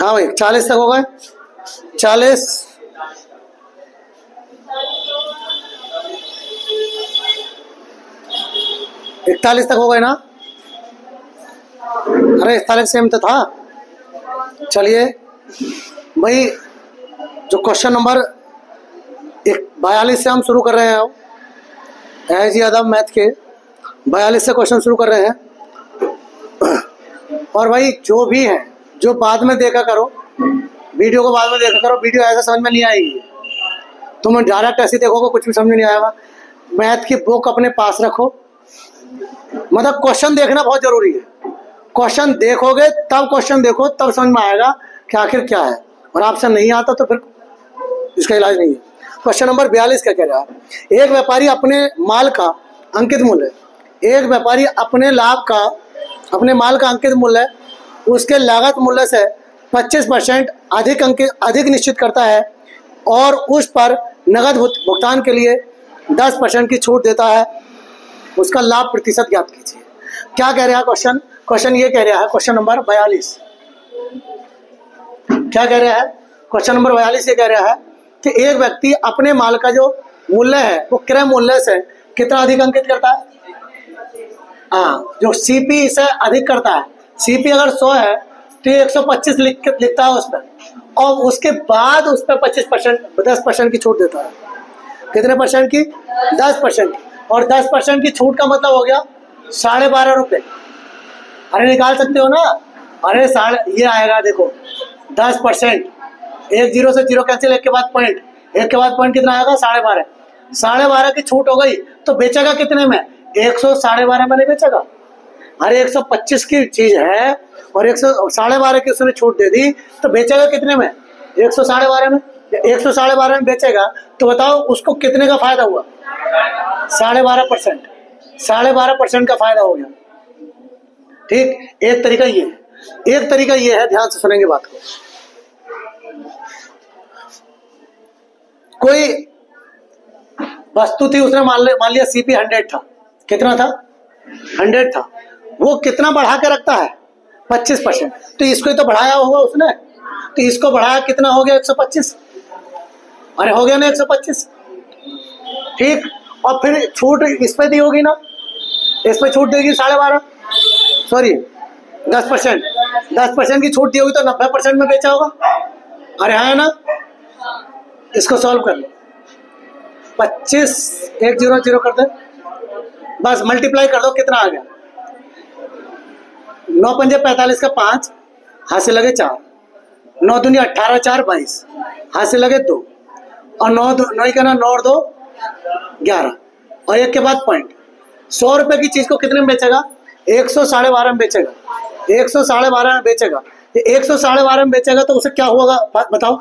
हाँ भाई 40 तक हो गए, 40, 41 तक हो गए ना? अरे 41 सेम तो था। चलिए भाई, जो क्वेश्चन नंबर 42 से हम शुरू कर रहे हैं, एज यादव मैथ के 42 से क्वेश्चन शुरू कर रहे हैं। और भाई जो भी है, जो बाद में देखा करो, वीडियो को बाद में देखा करो, वीडियो ऐसा समझ में नहीं आएगी। तुम डायरेक्ट ऐसे देखोगे कुछ भी समझ में नहीं आएगा। मैथ की बुक अपने पास रखो, मतलब क्वेश्चन देखना बहुत जरूरी है। क्वेश्चन देखोगे तब, क्वेश्चन देखो तब समझ में आएगा कि आखिर क्या है, और आपसे नहीं आता तो फिर इसका इलाज नहीं है। क्वेश्चन नंबर 42 क्या कह रहा है? एक व्यापारी अपने माल का अंकित मूल्य, एक व्यापारी अपने लाभ का, अपने माल का अंकित मूल्य उसके लागत मूल्य से 25% अधिक निश्चित करता है और उस पर नगद भुगतान के लिए 10% की छूट देता है। उसका लाभ प्रतिशत ज्ञात कीजिए। क्या कह रहा है क्वेश्चन? क्वेश्चन ये कह रहा है, क्वेश्चन नंबर 42 क्या कह रहा है? क्वेश्चन नंबर 42 ये कह रहा है कि एक व्यक्ति अपने माल का जो मूल्य है वो क्रय मूल्य से कितना अधिक अंकित करता है? हाँ, जो सीपी से अधिक करता है। सीपी अगर 100 है तो 125 लिखता है उस पर, और उसके बाद उस पर 10% की छूट देता है। कितने परसेंट की? 10% की। और 10% की छूट का मतलब हो गया 12.5 रुपये। अरे निकाल सकते हो ना? अरे ये आएगा, देखो 10%, एक जीरो से जीरो कैंसिल, एक के बाद पॉइंट, एक के बाद पॉइंट कितना आएगा? 12.5। 12.5 की छूट हो गई तो बेचेगा कितने में? 112.5 में नहीं बेचेगा। अरे 125 की चीज है और 112.5 की उसने छूट दे दी तो बेचेगा कितने में? 112.5 में। 112.5 में बेचेगा तो बताओ उसको कितने का फायदा हुआ? 12.5%। 12.5% का फायदा हो गया। ठीक, एक तरीका ये है, एक तरीका ये है, ध्यान से सुनेंगे बात को। कोई वस्तु थी, उसने मान लिया सीपी 100 था। कितना था? 100 था। वो कितना बढ़ा के रखता है? 25%। तो इसको ही तो बढ़ाया होगा उसने, तो इसको बढ़ाया, कितना हो गया? 125। अरे हो गया ना 125। ठीक, और फिर छूट इस पे दी होगी ना, इस पे छूट देगी 12.5, सॉरी 10%। 10% की छूट दी होगी तो 90% में बेचा होगा। अरे है ना? इसको सॉल्व कर लो। 25, 100 कर दे, बस मल्टीप्लाई कर दो, कितना आ गया? 9 पंजे 45 का 5, हाथ से लगे 4, 9 दूनी 18, 4 22, हाथ से लगे 2, और 9 का ना 9 और 2 11, और एक के बाद पॉइंट। 100 रुपए की चीज को कितने में बेचेगा? 112.5 में बेचेगा। 112.5 में बेचेगा। 112.5 में बेचेगा तो उसे क्या होगा बताओ?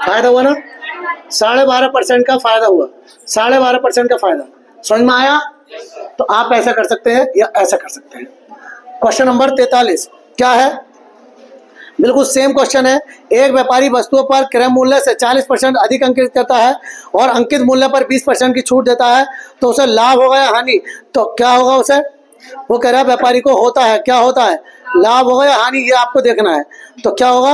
फायदा हुआ ना? 12.5% का फायदा हुआ। 12.5% का फायदा समझ में आया? तो आप ऐसा कर सकते हैं या ऐसा कर सकते हैं। क्वेश्चन नंबर 43 क्या है? बिल्कुल सेम क्वेश्चन है। एक व्यापारी वस्तुओं पर क्रय मूल्य से 40% अधिक अंकित करता है और अंकित मूल्य पर 20% की छूट देता है, तो उसे लाभ होगा या हानि? तो क्या होगा उसे? वो कह रहा है व्यापारी को होता है, क्या होता है? लाभ होगा या हानि, ये आपको देखना है। तो क्या होगा?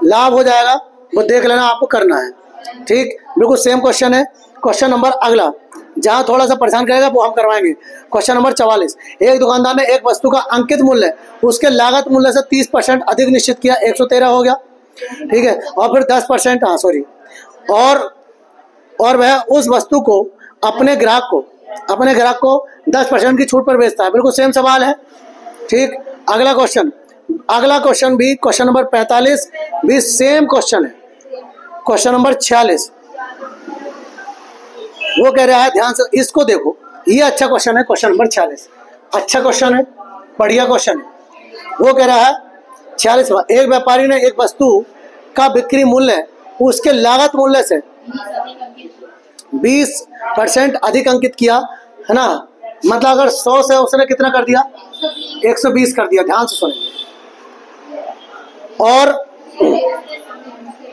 लाभ हो जाएगा, वो देख लेना, आपको करना है। ठीक, बिल्कुल सेम क्वेश्चन है। क्वेश्चन नंबर अगला, जहां थोड़ा सा परेशान करेगा वो हम करवाएंगे। क्वेश्चन नंबर 44, एक दुकानदार ने एक वस्तु का अंकित मूल्य उसके लागत मूल्य से 30% अधिक निश्चित किया, 113 हो गया। ठीक है, और फिर 10%, हाँ सॉरी, और वह उस वस्तु को अपने ग्राहक को 10% की छूट पर बेचता है। बिल्कुल सेम सवाल है। ठीक, अगला क्वेश्चन भी क्वेश्चन नंबर 45 भी सेम क्वेश्चन है। क्वेश्चन नंबर 46 वो कह रहा है, ध्यान से इसको देखो, ये अच्छा क्वेश्चन है। क्वेश्चन नंबर 46 अच्छा क्वेश्चन है, बढ़िया क्वेश्चन है। वो कह रहा है 46, एक व्यापारी ने एक वस्तु का बिक्री मूल्य उसके लागत मूल्य से 20% अधिक अंकित किया, है ना? मतलब अगर 100 से उसने कितना कर दिया? 120 कर दिया। ध्यान से सुनिए।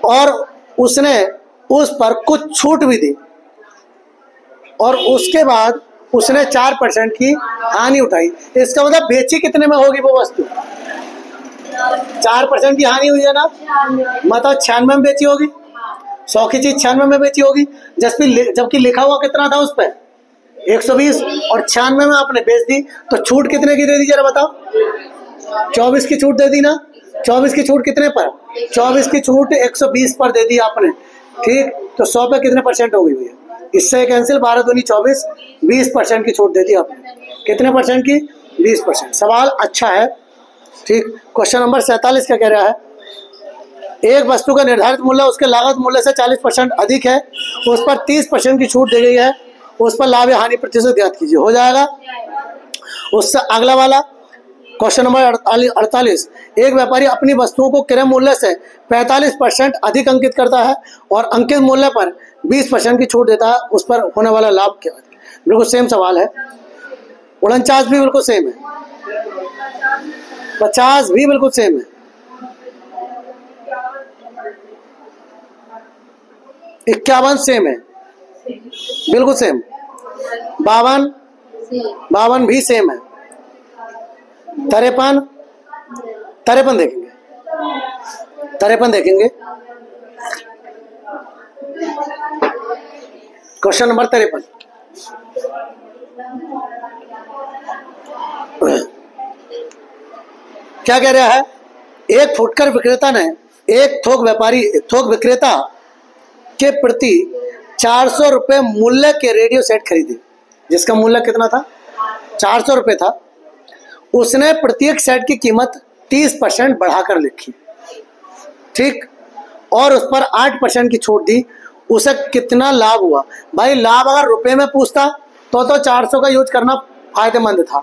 और उसने उस पर कुछ छूट भी दी, और उसके बाद उसने 4% की हानि उठाई। इसका मतलब बेची कितने में होगी वो वस्तु? 4% की हानि हुई है ना, मतलब 96 में बेची होगी, 100 की चीज 96 में बेची होगी, जबकि लिखा हुआ कितना था उस पर 120, और 96 में आपने बेच दी, तो छूट कितने की दे दी जरा बताओ? 24 की छूट दे दी ना। 24 की छूट कितने पर? 24 की छूट 120 पर दे दी आपने, ठीक। तो 100 पे कितने परसेंट हो गई भैया? इससे कैंसिल, 12 दूनी 24, 20% की छूट दे दी आपने। कितने परसेंट की? 20%। सवाल अच्छा है, ठीक। क्वेश्चन नंबर 47 क्या कह रहा है? एक वस्तु का निर्धारित मूल्य उसके लागत मूल्य से 40% अधिक है, उस पर 30% की छूट दी गई है, उस पर लाभ या हानि प्रतिशत ज्ञात कीजिए। हो जाएगा। उससे अगला वाला क्वेश्चन नंबर 48, एक व्यापारी अपनी वस्तुओं को क्रय मूल्य से 45% अधिक अंकित करता है और अंकित मूल्य पर 20% की छूट देता है, उस पर होने वाला लाभ क्या? बिल्कुल सेम सवाल है। 49 भी बिल्कुल सेम है, 50 भी बिल्कुल सेम है, 51 सेम है, बिल्कुल सेम, 52 भी सेम है, 53 देखेंगे, 53 देखेंगे। क्वेश्चन नंबर 53 क्या कह रहा है? एक फुटकर विक्रेता ने एक थोक विक्रेता के प्रति 400 रुपये मूल्य के रेडियो सेट खरीदे, जिसका मूल्य कितना था? 400 रुपये था। उसने प्रत्येक सेट की कीमत 30% बढ़ाकर लिखी, ठीक, और उस पर 8% की छूट दी। उसे कितना लाभ हुआ? भाई लाभ अगर रुपए में पूछता तो 400 का यूज करना फायदेमंद था,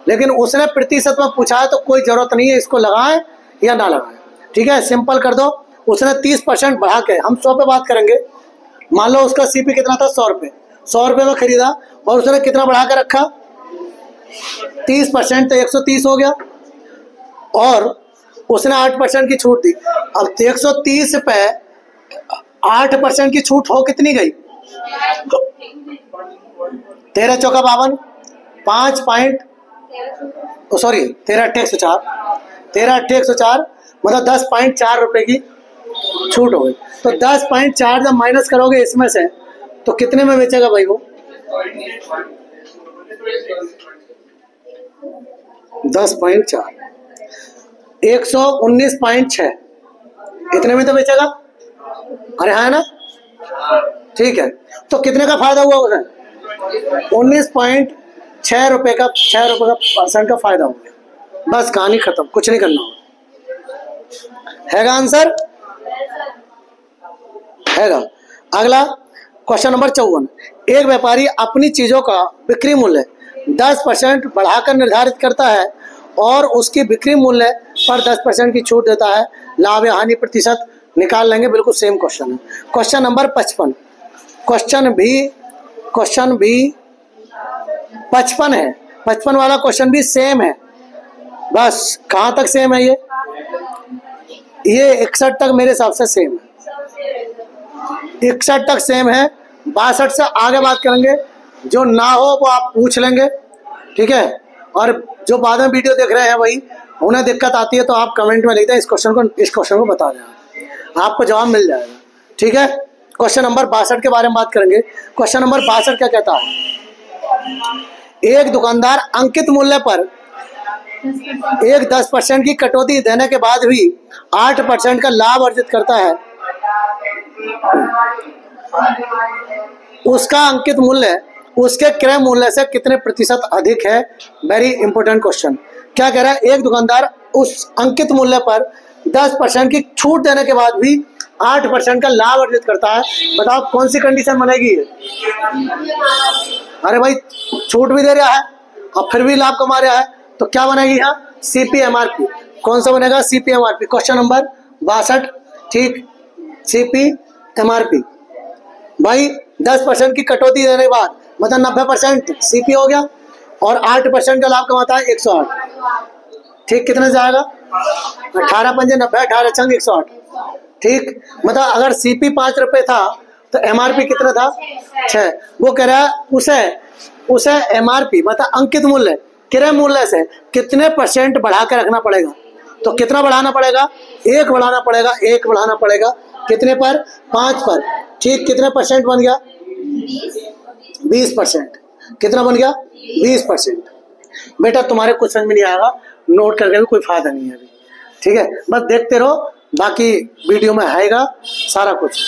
लेकिन उसने प्रतिशत में पूछा है, तो कोई जरूरत नहीं है इसको लगाएं या ना लगाएं, ठीक है। सिंपल कर दो। उसने 30% बढ़ा के, हम 100 पे बात करेंगे, मान लो उसका सीपी कितना था? 100 रुपये। 100 रुपये में खरीदा और उसने कितना बढ़ा कर रखा? 30%, तो 130 हो गया, और उसने 8% की छूट दी। अब 130 पे 8% की छूट हो कितनी गई? 13 चौका 52, 13 अट्ठे 104, 13 अट्ठे 104, मतलब 10.4 रुपए की छूट हो गई। तो 10.4 जब माइनस करोगे इसमें से, तो कितने में बेचेगा भाई वो? 10.4, 119.6, इतने में तो बेचेगा। अरे हाँ ना, ठीक है। तो कितने का फायदा हुआ उसे? 19.6 रुपए का, 6 रुपए का परसेंट का फायदा हो गया। बस कहानी खत्म, कुछ नहीं करना होगा। हैगा आंसर? हैगा। अगला क्वेश्चन नंबर 54, एक व्यापारी अपनी चीजों का बिक्री मूल्य 10% बढ़ाकर निर्धारित करता है और उसकी बिक्री मूल्य पर 10% की छूट देता है, लाभ या हानि प्रतिशत निकाल लेंगे। बिल्कुल सेम क्वेश्चन है। क्वेश्चन नंबर 55, क्वेश्चन भी 55 है, 55 वाला क्वेश्चन भी सेम है। बस कहाँ तक सेम है? ये 61 तक मेरे हिसाब से सेम है, 61 तक सेम है। 62 से आगे बात करेंगे, जो ना हो वो आप पूछ लेंगे, ठीक है। और जो बाद में वीडियो देख रहे हैं वही उन्हें दिक्कत आती है, तो आप कमेंट में लिख दें इस क्वेश्चन को बता दें, आपको जवाब मिल जाएगा, ठीक है। क्वेश्चन नंबर 62 के बारे में बात करेंगे। क्वेश्चन नंबर 62 क्या कहता है? एक दुकानदार अंकित मूल्य पर 10% की कटौती देने के बाद भी 8% का लाभ अर्जित करता है। उसका अंकित मूल्य उसके क्रय मूल्य से कितने प्रतिशत अधिक है? Very important question. क्या कह रहा है? एक दुकानदार उस अंकित मूल्य पर 10% की छूट देने के बाद भी 8% का लाभ अर्जित करता है। बताओ कौन सी कंडीशन बनेगी? अरे भाई छूट भी दे रहा है और फिर भी लाभ कमा रहा है, तो क्या बनेगी यहाँ? CPMRP। कौन सा बनेगा? CPMRP। क्वेश्चन नंबर 62, ठीक, CPMRP। भाई 10% की कटौती देने के बाद मतलब 90% CP हो गया और 8% का लाभ कमाता है 108, ठीक। कितने से आएगा? 18 पंजे 90, 18 छंग 108, ठीक। मतलब अगर CP 5 रुपए था तो MRP कितना था? 6। वो कह रहा है उसे MRP मतलब अंकित मूल्य क्रय मूल्य से कितने % बढ़ा के रखना पड़ेगा? तो कितना बढ़ाना पड़ेगा, 1 बढ़ाना पड़ेगा, 1 बढ़ाना पड़ेगा, कितने पर, 5 पर, ठीक, कितने परसेंट बन गया, 20%, कितना बन गया, 20%। बेटा तुम्हारे कुछ समझ में नहीं आएगा, नोट करके भी कोई फायदा नहीं है अभी, ठीक है, बस देखते रहो, बाकी वीडियो में आएगा सारा कुछ,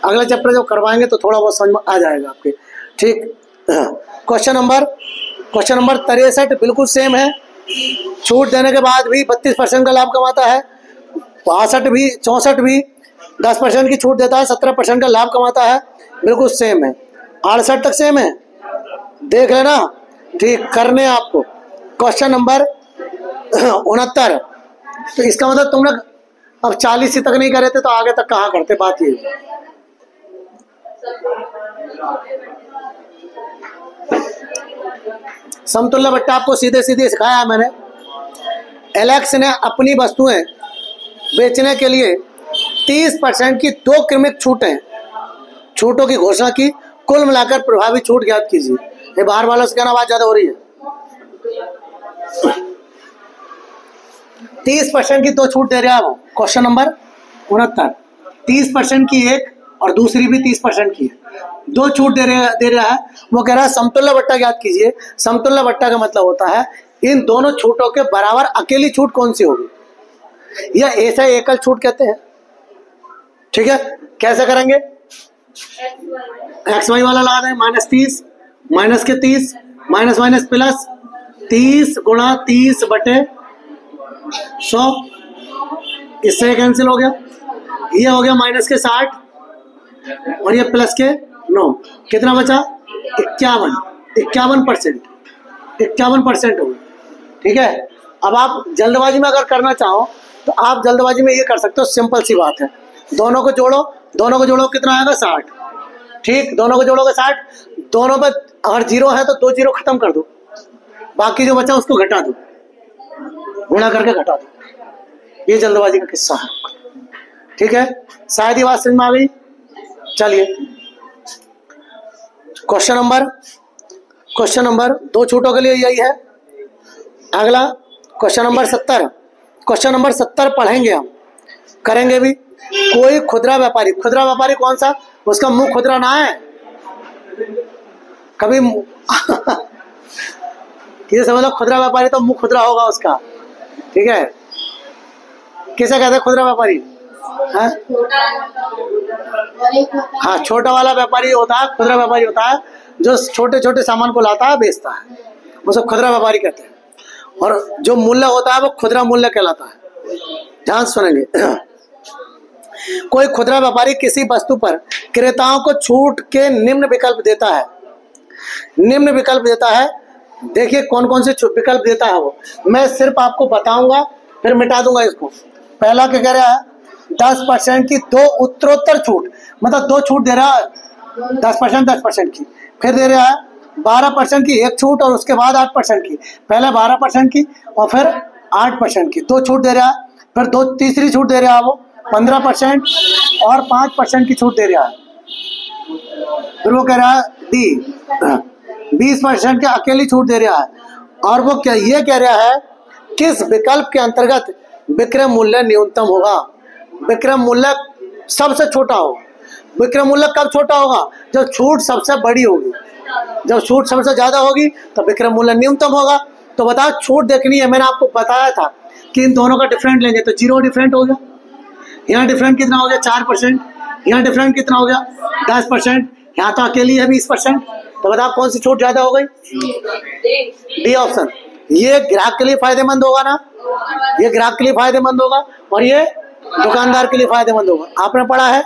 अगला चैप्टर जब करवाएंगे तो थोड़ा बहुत समझ में आ जाएगा आपके, ठीक। क्वेश्चन नंबर 63 बिल्कुल सेम है, छूट देने के बाद भी 32% का लाभ कमाता है, 62 भी 64 भी 10% की छूट देता है, 17% का लाभ कमाता है, बिल्कुल सेम है। 68 तक सेम है, देख लेना, ठीक, करने आपको। क्वेश्चन नंबर 69, तो इसका मतलब तुम लोग अब 40 तक नहीं करे थे तो आगे तक कहाँ करते, बात ये। समतुल्य बट्टा आपको सीधे सीधे सिखाया मैंने। एलेक्स ने अपनी वस्तुएं बेचने के लिए 30% की 2 क्रमिक छूटों की घोषणा की, कुल मिलाकर प्रभावी छूट ज्ञात कीजिए। ये बाहर वालों से कहना, आवाज ज्यादा हो रही है। 30% की 2 छूट दे रहा है वो। क्वेश्चन नंबर 69, 30% की एक और दूसरी भी 30% की है, 2 छूट दे रहा है। वो कह रहा है समतुल्य बट्टा ज्ञात कीजिए। समतुल्य बट्टा का मतलब होता है इन दोनों छूटों के बराबर अकेली छूट कौन सी होगी, या ऐसा एकल छूट कहते हैं, ठीक है। कैसे करेंगे, एक्स वाई वाला लगा दें, -30 माइनस के 30 माइनस माइनस प्लस 30 गुणा 30 बटे 100, इससे कैंसिल हो गया, ये हो गया माइनस के 60 और ये प्लस के 9, कितना बचा, 51% हो गया, ठीक है। अब आप जल्दबाजी में अगर करना चाहो तो आप जल्दबाजी में ये कर सकते हो, सिंपल सी बात है, दोनों को जोड़ो कितना आएगा, 60, ठीक, दोनों को जोड़ोगे 60, दोनों पे अगर 0 है तो 2 0 खत्म कर दो, बाकी जो बचा उसको घटा दो, गुणा करके घटा दो, ये जल्दबाजी का किस्सा है, ठीक है। शायद ये बात समझ में आ गई। चलिए क्वेश्चन नंबर 2 छूटों के लिए यही है। अगला क्वेश्चन नंबर 70 पढ़ेंगे हम, करेंगे भी। कोई खुदरा व्यापारी कौन सा, उसका मुंह खुदरा ना है कभी ये समझ लो, खुदरा व्यापारी तो मुंह खुदरा होगा उसका, ठीक है। किसे कहते हैं खुदरा व्यापारी, हाँ, छोटा वाला व्यापारी होता है, खुदरा व्यापारी होता है जो छोटे छोटे सामान को लाता है बेचता है, उसे खुदरा व्यापारी कहते हैं। और जो मूल्य होता है वो खुदरा मूल्य कहलाता है। ध्यान सुनेंगे। कोई खुदरा व्यापारी किसी वस्तु पर क्रेताओं को छूट के निम्न विकल्प देता है। देखिए कौन कौन से विकल्प देता है वो, मैं सिर्फ आपको बताऊंगा फिर मिटा दूंगा इसको। पहला क्या कह रहा है, 10% की 2 उत्तरोत्तर छूट, मतलब 2 छूट दे रहा है, 10% की, फिर दे रहा है 12% की 1 छूट और उसके बाद 8% की, पहले 12% की और फिर 8% की 2 छूट दे रहा है, फिर 2 तीसरी छूट दे रहा है वो 15% और 5% की छूट दे रहा है। फिर वो कह रहा है 20% की अकेली छूट दे रहा है। और वो क्या ये कह रहा है, किस विकल्प के अंतर्गत विक्रय मूल्य न्यूनतम होगा, विक्रय मूल्य सबसे छोटा होगा। विक्रय मूल्य कब छोटा होगा, जब छूट सबसे बड़ी होगी, जब छूट सबसे ज्यादा होगी तो विक्रय मूल्य न्यूनतम होगा। तो बताओ छूट देखनी है, मैंने आपको बताया था कि इन दोनों का डिफरेंट लेंगे तो 0 डिफरेंट हो गया, यहाँ डिफरेंट कितना हो गया 4%, यहाँ डिफरेंट कितना हो गया 10%, यहाँ तो अकेली है 20%। तो बताओ कौन सी छूट ज्यादा हो गई, डी ऑप्शन। ये ग्राहक के लिए फायदेमंद होगा ना, ये ग्राहक के लिए फायदेमंद होगा और ये दुकानदार के लिए फायदेमंद होगा। आपने पढ़ा है,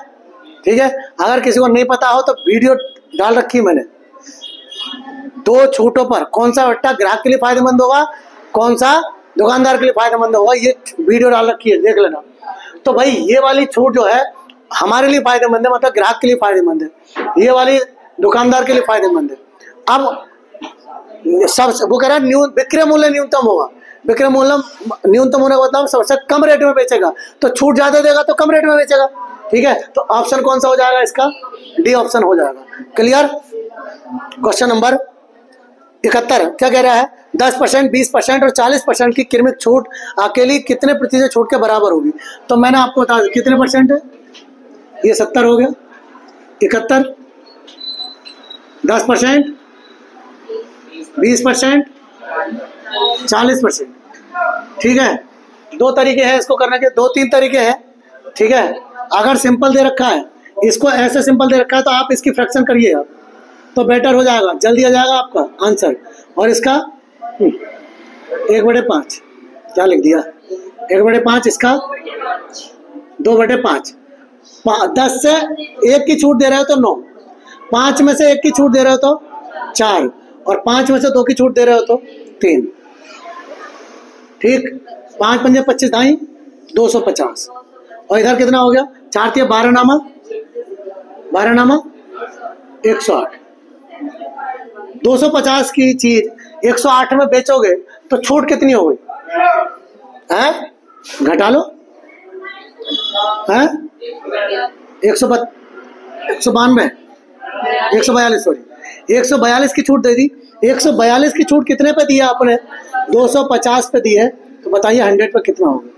ठीक है। अगर किसी को नहीं पता हो तो वीडियो डाल रखी मैंने, 2 छूटों पर कौन सा बट्टा ग्राहक के लिए फायदेमंद होगा, कौन सा दुकानदार के लिए फायदेमंद होगा, ये वीडियो डाल रखी है, देख लेना। तो भाई ये वाली छूट जो है हमारे लिए फायदेमंद है, मतलब ग्राहक के लिए फायदेमंद है, ये वाली दुकानदार के लिए फायदेमंद है। अब सब वो कह रहा है विक्रय मूल्य न्यूनतम होगा, विक्रय मूल्य न्यूनतम होने का मतलब सबसे कम रेट में बेचेगा, तो छूट ज्यादा देगा तो कम रेट में बेचेगा, ठीक है। तो ऑप्शन कौन सा हो जाएगा इसका, डी ऑप्शन हो जाएगा। क्लियर। क्वेश्चन नंबर 71 क्या कह रहा है, 10%, 20% और 40% की क्रमिक छूट अकेली कितने प्रतिशत छूट के बराबर होगी। तो मैंने आपको बता दिया कितने परसेंट है, ये 70 हो गया, 71, 10%, 20%, 40%। ठीक है, दो तरीके हैं इसको करने के, 2-3 तरीके हैं। ठीक है, अगर सिंपल दे रखा है, इसको ऐसे सिंपल दे रखा है तो आप इसकी फ्रैक्शन करिए आप, तो बेटर हो जाएगा, जल्दी आ जाएगा आपका आंसर। और इसका 1/5 क्या लिख दिया, 1/5, इसका 2/5। 10 से 1 की छूट दे रहे हो तो 9, 5 में से 1 की छूट दे रहे हो तो 4, और 5 में से 2 की छूट दे रहे हो तो 3। ठीक, 5 पंजे 25, दाई 250। और इधर कितना हो गया, 4 3 12 नामा 108। 250 की चीज 108 में बेचोगे तो छूट कितनी हो गई है, घटा लो है, 142 सॉरी, 142 की छूट दे दी। 142 की छूट कितने पे दी है आपने, 250 पे दी है। तो बताइए 100 पे कितना होगा,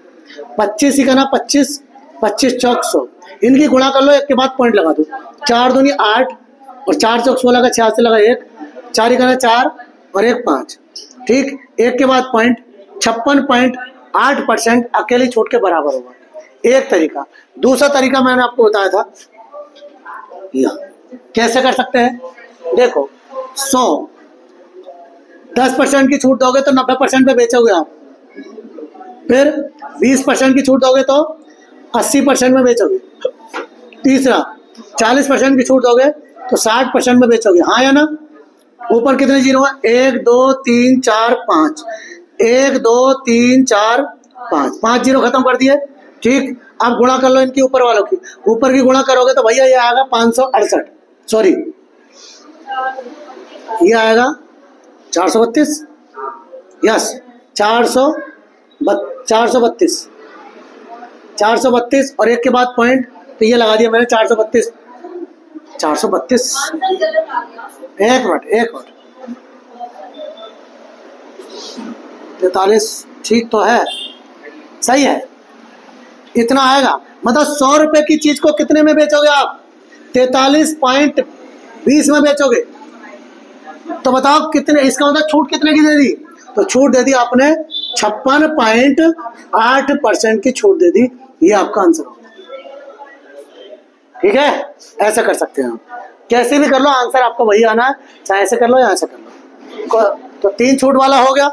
25 ही करना, 25 25 चौक 100, इनकी गुणा कर लो, एक के बाद पॉइंट लगा दो, 4 दूनी 8 और 4 चौक 16 का 86 लगा 1, 4 ही करना 4 और 1 5। ठीक, एक के बाद पॉइंट, 56.8% अकेली छूट के बराबर होगा, एक तरीका। दूसरा तरीका मैंने आपको बताया था, कैसे कर सकते हैं, देखो 100 10% की छूट दोगे तो 90% पे बेचोगे आप, फिर 20% की छूट दोगे तो 80% में बेचोगे, तीसरा 40% की छूट दोगे तो 60% में बेचोगे, हाँ या ना। ऊपर कितने जीरो है, 1 2 3 4 5, 1 2 3 4 5, 5 जीरो खत्म कर दिए। ठीक, अब गुणा कर लो इनकी ऊपर वालों की, ऊपर की गुणा करोगे तो भैया ये आएगा 568, सॉरी ये आएगा 432, यस 432 और एक के बाद पॉइंट, तो ये लगा दिया मैंने 432। एक मिनट 43, ठीक तो है, सही है, इतना आएगा। मतलब 100 रुपए की चीज को कितने में बेचोगे आप, 43.20 में बेचोगे। तो बताओ कितने, इसका मतलब छूट कितने की दे दी, तो छूट दे दी आपने 56.8% की छूट दे दी, ये आपका आंसर। ठीक है, ऐसा कर सकते हैं आप, कैसे भी कर लो आंसर आपको वही आना है, चाहे ऐसे कर लो या ऐसे कर लो। तो 3 छूट वाला हो गया।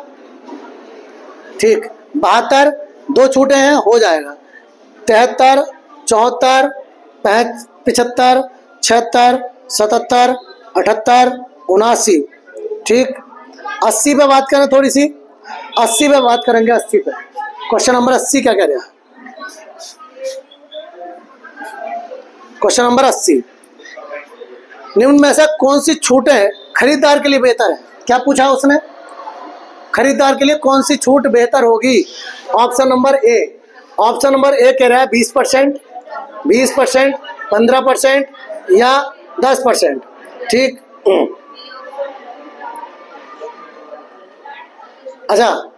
ठीक, 72 2 छूटे हैं, हो जाएगा 73 74 75 76 77 78 79। ठीक, 80 पे बात करें, थोड़ी सी 80 पे बात करेंगे, 80 पे। क्वेश्चन नंबर 80 क्या कह रहा है, क्वेश्चन नंबर 80, निम्न में से कौन सी छूटें खरीदार के लिए बेहतर है। क्या पूछा उसने, खरीदार के लिए कौन सी छूट बेहतर होगी। ऑप्शन नंबर ए कह रहा है 20%, 15% या 10%। ठीक, अच्छा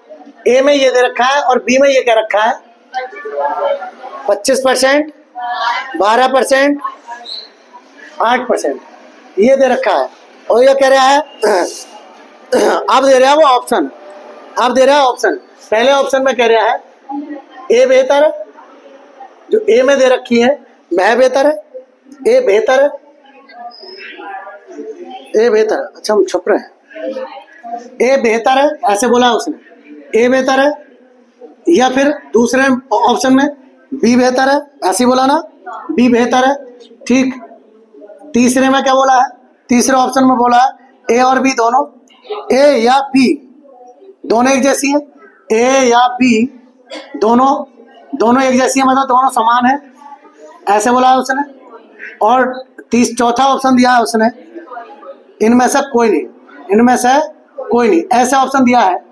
ए में ये दे रखा है और बी में ये कह रखा है 25%, 12%, 8% ये दे रखा है, और ये कह रहा है अब दे रहा है वो ऑप्शन, अब दे रहा है ऑप्शन। पहले ऑप्शन में कह रहा है ए बेहतर है, जो ए में दे रखी है वह बेहतर है, ए बेहतर है, ए बेहतर है, अच्छा हम छुप रहे हैं, ए बेहतर है ऐसे बोला उसने, ए बेहतर है, या फिर दूसरे ऑप्शन में बी बेहतर है, ऐसे बोला ना, बी बेहतर है। ठीक, तीसरे में क्या बोला है, तीसरे ऑप्शन में बोला है ए और बी दोनों, ए या बी दोनों एक जैसी है, ए या बी दोनों एक जैसी है, मतलब दोनों समान है, ऐसे बोला है उसने। और चौथा ऑप्शन दिया है उसने इनमें से कोई नहीं, इनमें से कोई नहीं, ऐसा ऑप्शन दिया है,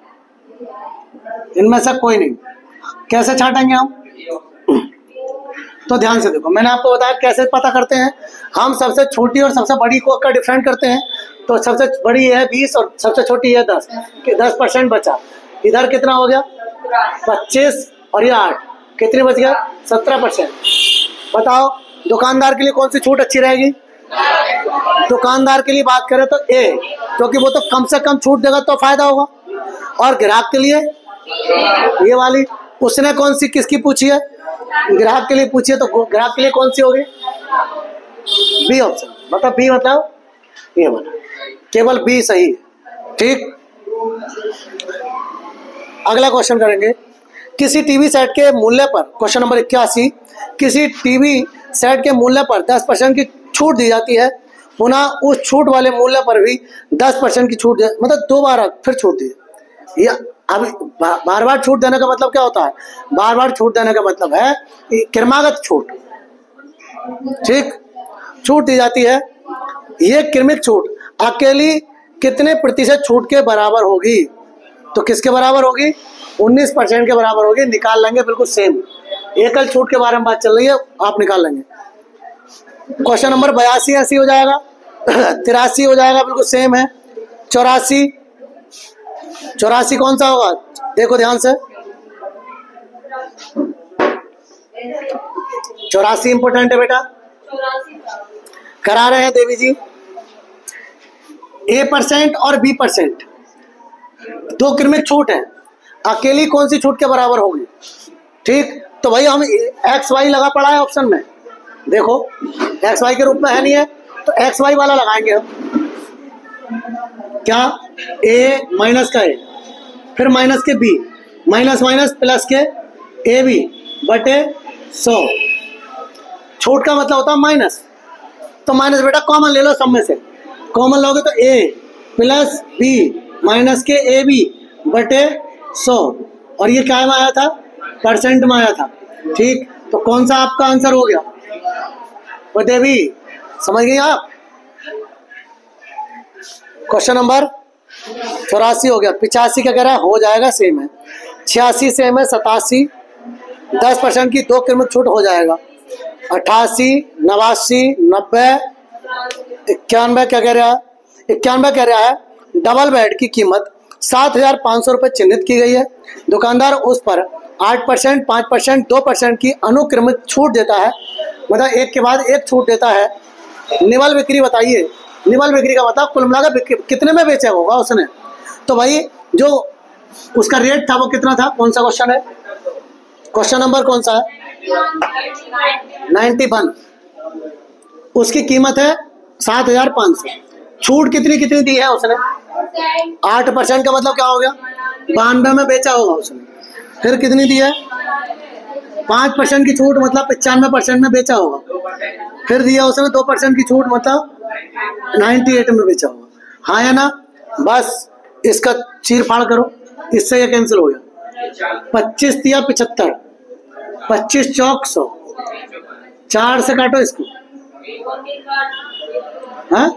इनमें से कोई नहीं। कैसे छांटेंगे हम, तो ध्यान से देखो, मैंने आपको बताया कैसे पता करते हैं हम, सबसे छोटी और सबसे बड़ी को का डिफरेंट करते हैं, तो सबसे बड़ी है 20 और सबसे छोटी है 10, 10% बचा। इधर कितना हो गया 25 और ये 8, कितने बच गया 17%। बताओ दुकानदार के लिए कौन सी छूट अच्छी रहेगी? दुकानदार के लिए बात करें तो ए, क्योंकि वो तो कम से कम छूट देगा तो फायदा होगा। और ग्राहक के लिए ये वाली, उसने कौन सी किसकी पूछी है? ग्राहक के लिए पूछी है, तो ग्राहक के लिए कौन सी होगी? बी ऑप्शन, मतलब बी मतलब ये वाला, केवल बी सही है। ठीक, अगला क्वेश्चन करेंगे। किसी टीवी सेट के मूल्य पर, क्वेश्चन नंबर 81, किसी टीवी सेट के मूल्य पर 10% की छूट दी जाती है, पुनः उस छूट वाले मूल्य पर भी 10% की छूट, मतलब 2 बार फिर छूट दी। ये अभी बार बार छूट देने का मतलब क्या होता है? बार बार छूट देने का मतलब है क्रमागत छूट। ठीक, छूट दी जाती है। ये क्रमिक छूट अकेली कितने प्रतिशत छूट के बराबर होगी? तो किसके बराबर होगी? 19% के बराबर होगी। निकाल लेंगे बिल्कुल सेम, एकल छूट के बारे में बात चल रही है, आप निकाल लेंगे। क्वेश्चन नंबर 82 80 हो जाएगा, 83 हो जाएगा, बिल्कुल सेम है। 84, 84 कौन सा होगा? देखो ध्यान से, 84 इंपोर्टेंट है बेटा, करा रहे हैं देवी जी। A% और B%, 2 क्रमिक छूट है, अकेली कौन सी छूट के बराबर होगी? ठीक, तो भाई हम XY लगा पड़ा है ऑप्शन में, देखो XY के रूप में है नहीं है, तो XY वाला लगाएंगे हम। क्या? A माइनस का A, फिर माइनस के B, माइनस माइनस प्लस के AB बटे 100। छूट का मतलब होता है माइनस, तो माइनस बेटा कॉमन ले लो, सब में से कॉमन लोगे तो A प्लस B माइनस के AB बटे 100, और ये क्या में आया था? परसेंट में आया था। ठीक, तो कौन सा आपका आंसर हो गया? वो देवी समझ गई आप? क्वेश्चन नंबर 84 हो गया। 85 क्या कह रहा है? हो जाएगा, सेम है। 86 सेम है। 87 10% की 2 क्रमिक छूट हो जाएगा। 88 89 90 91 क्या कह रहा है? 91 कह रहा है डबल बेड की कीमत 7,500 रुपये चिन्हित की गई है। दुकानदार उस पर 8%, 5%, 2% की अनुक्रमित छूट देता है, मतलब एक के बाद एक छूट देता है। निवल बिक्री बताइए। निवल बिक्री का मतलब कुल मिलाकर कितने में बेचा होगा उसने? तो भाई जो उसका रेट था वो कितना था? कौन सा क्वेश्चन है? क्वेश्चन नंबर कौन सा है? 91। उसकी कीमत है 7,500। छूट कितनी कितनी दी है उसने? 8% का मतलब क्या हो गया? 92 में बेचा होगा उसने। फिर कितनी दी है? 5% की छूट मतलब 95% में बेचा होगा। फिर दिया उसने 2% की छूट मतलब 98 में बेचा होगा। हाँ या ना? बस इसका चीर फाड़ करो, इससे ये कैंसिल हो गया। 25 दिया 75, 25 चौक 100, 4 से काटो इसको। हाँ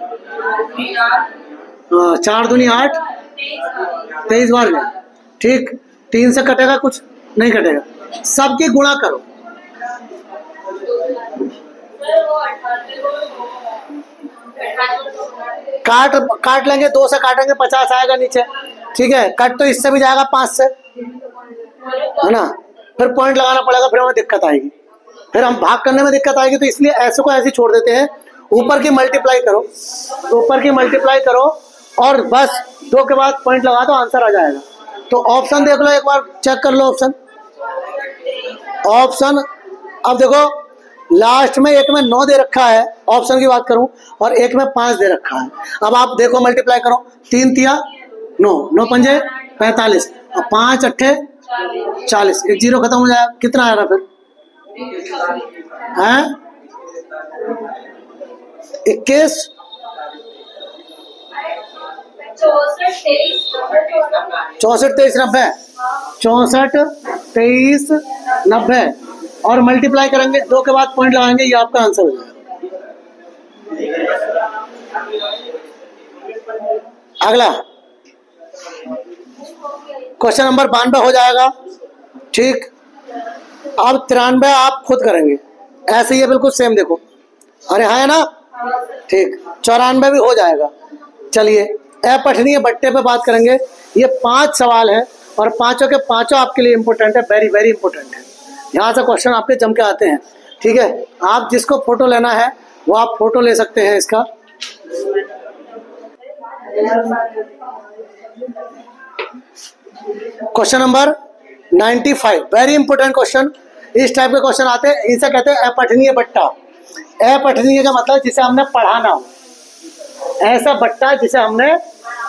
4 दूनी 8, 23 बार गया। ठीक, 3 से कटेगा? कुछ नहीं कटेगा, सबकी गुणा करो। काट लेंगे, 2 से काटेंगे 50 आएगा नीचे। ठीक है, कट तो इससे भी जाएगा 5 से, है ना? फिर पॉइंट लगाना पड़ेगा, फिर हमें दिक्कत आएगी, फिर हम भाग करने में दिक्कत आएगी। तो इसलिए ऐसे को ऐसे छोड़ देते हैं। ऊपर की मल्टीप्लाई करो, ऊपर की मल्टीप्लाई करो और बस 2 के बाद पॉइंट लगा दो, आंसर आ जाएगा। तो ऑप्शन देख लो, एक बार चेक कर लो ऑप्शन। अब देखो लास्ट में एक में 9 दे रखा है, ऑप्शन की बात करूं, और एक में 5 दे रखा है। अब आप देखो मल्टीप्लाई करो, 3 तिया 9, 9 पंजे 45 और 5 अट्ठे 40, एक 0 खत्म हो जाएगा। कितना आएगा फिर? हैं 21 64 23 90, 64 23 90 और मल्टीप्लाई करेंगे, 2 के बाद पॉइंट लगाएंगे, ये आपका आंसर हो जाएगा। अगला क्वेश्चन नंबर 92 हो जाएगा। ठीक, अब 93 आप खुद करेंगे, ऐसे ही है बिल्कुल सेम। देखो, अरे हाँ है ना? ठीक, 94 भी हो जाएगा। चलिए अपठनीय बट्टे पे बात करेंगे। ये 5 सवाल है और पांचों के पांचों आपके लिए इंपॉर्टेंट है, वेरी वेरी इंपॉर्टेंट है। यहाँ से क्वेश्चन आपके जम के आते हैं, ठीक है। आप जिसको फोटो लेना है वो आप फोटो ले सकते हैं इसका। Question number 95, very important question. इस टाइप के क्वेश्चन आते हैं, इसे कहते हैं अपठनीय बट्टा। अपठनीय का मतलब जिसे हमने पढ़ा ना हो, ऐसा बट्टा जिसे हमने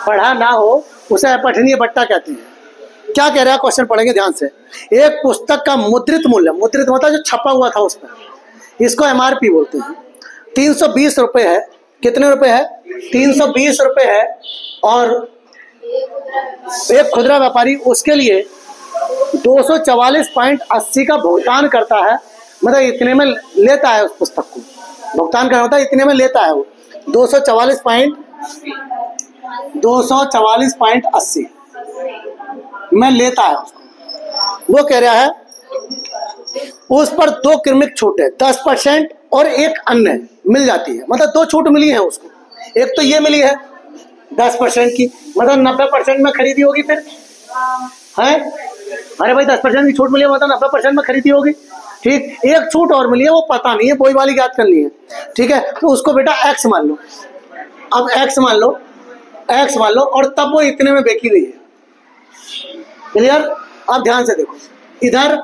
पढ़ा ना हो उसे अपठनीय बट्टा कहते हैं। क्या कह रहा है क्वेश्चन, पढ़ेंगे ध्यान से। एक पुस्तक का मुद्रित मूल्य, मुद्रित मतलब जो छपा हुआ था उस पर, इसको एमआरपी बोलते हैं, 320 रुपये है। कितने रुपए है? 320 रुपये है। और एक खुदरा व्यापारी उसके लिए 244.80 का भुगतान करता है, मतलब इतने में लेता है उस पुस्तक को, भुगतान करना होता है इतने में लेता है वो 244.80 में लेता है उसको। वो कह रहा है उस पर 2 क्रमिक छूट है, 10% और एक अन्य मिल जाती है, मतलब 2 छूट मिली है उसको। एक तो ये मिली है 10% की, मतलब 90% में खरीदी होगी फिर है। अरे भाई 10% की छूट मिली है मतलब 90% में खरीदी होगी, ठीक। एक छूट और मिली है, वो पता नहीं है, वही वाली याद करनी है, ठीक है। तो उसको बेटा एक्स मान लो। अब एक्स मान लो, एक्स मान लो, और तब वो इतने में बेची गई है। क्लियर? अब ध्यान से देखो, इधर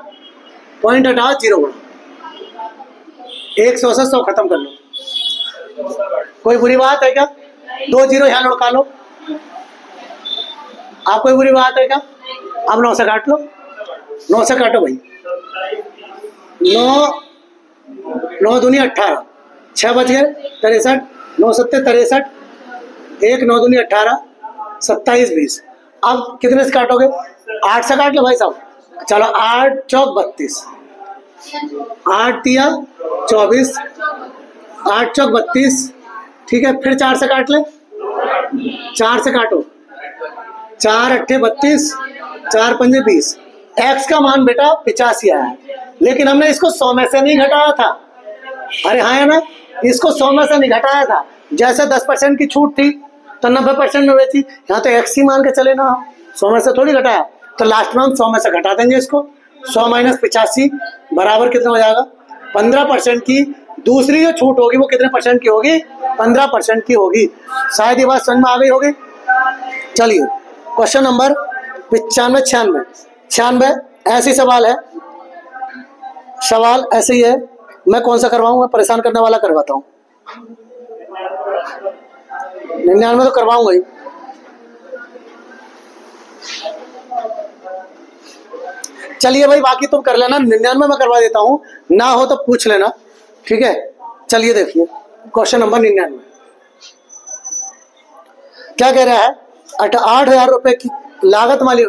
पॉइंट हटाओ, 0 बढ़ाओ, 100 से 100 खत्म कर लो। कोई बुरी बात है क्या? 2 0 यहाँ लुढ़का लो। आप कोई बुरी बात है क्या? अब 9 से काट लो, 9 से काटो भाई। 9 दूनी 18, 6 बच गए 63, 9 सत्ते 63, 1 9 दूनी 18, 27 20। अब कितने से काटोगे? 8 से काट लो भाई साहब। चलो 8 चौक 32, 8 दिया 24, 8 चौक 32, ठीक है। फिर 4 से काट ले, 4 से काटो, 4 अट्ठे 32, 4 पंजे 20। एक्स का मान बेटा 85 आया है, लेकिन हमने इसको 100 में से नहीं घटाया था। अरे हाँ है ना, इसको 100 में से नहीं घटाया था। जैसे 10% की छूट थी तो 90% में बेची, यहाँ तो एक्स ही मान के चले ना, 100 में से थोड़ी घटाया। तो लास्ट में हम 100 में से घटा देंगे इसको। 100 माइनस 85 बराबर कितना हो जाएगा? 15% की दूसरी जो छूट होगी वो कितने परसेंट की होगी? 15% की होगी। शायद ये बात समझ में आ गई होगी। चलिए क्वेश्चन नंबर 95 96 ऐसी सवाल है, सवाल ऐसे ही है। मैं कौन सा करवाऊंगा? परेशान करने वाला करवाता हूँ। 99 तो करवाऊंगा ही। चलिए भाई बाकी तुम कर लेना, 99 में करवा देता हूँ, ना हो तो पूछ लेना, ठीक है। चलिए देखिए क्वेश्चन नंबर 99 क्या कह रहा है। 8,000 रुपए की लागत वाली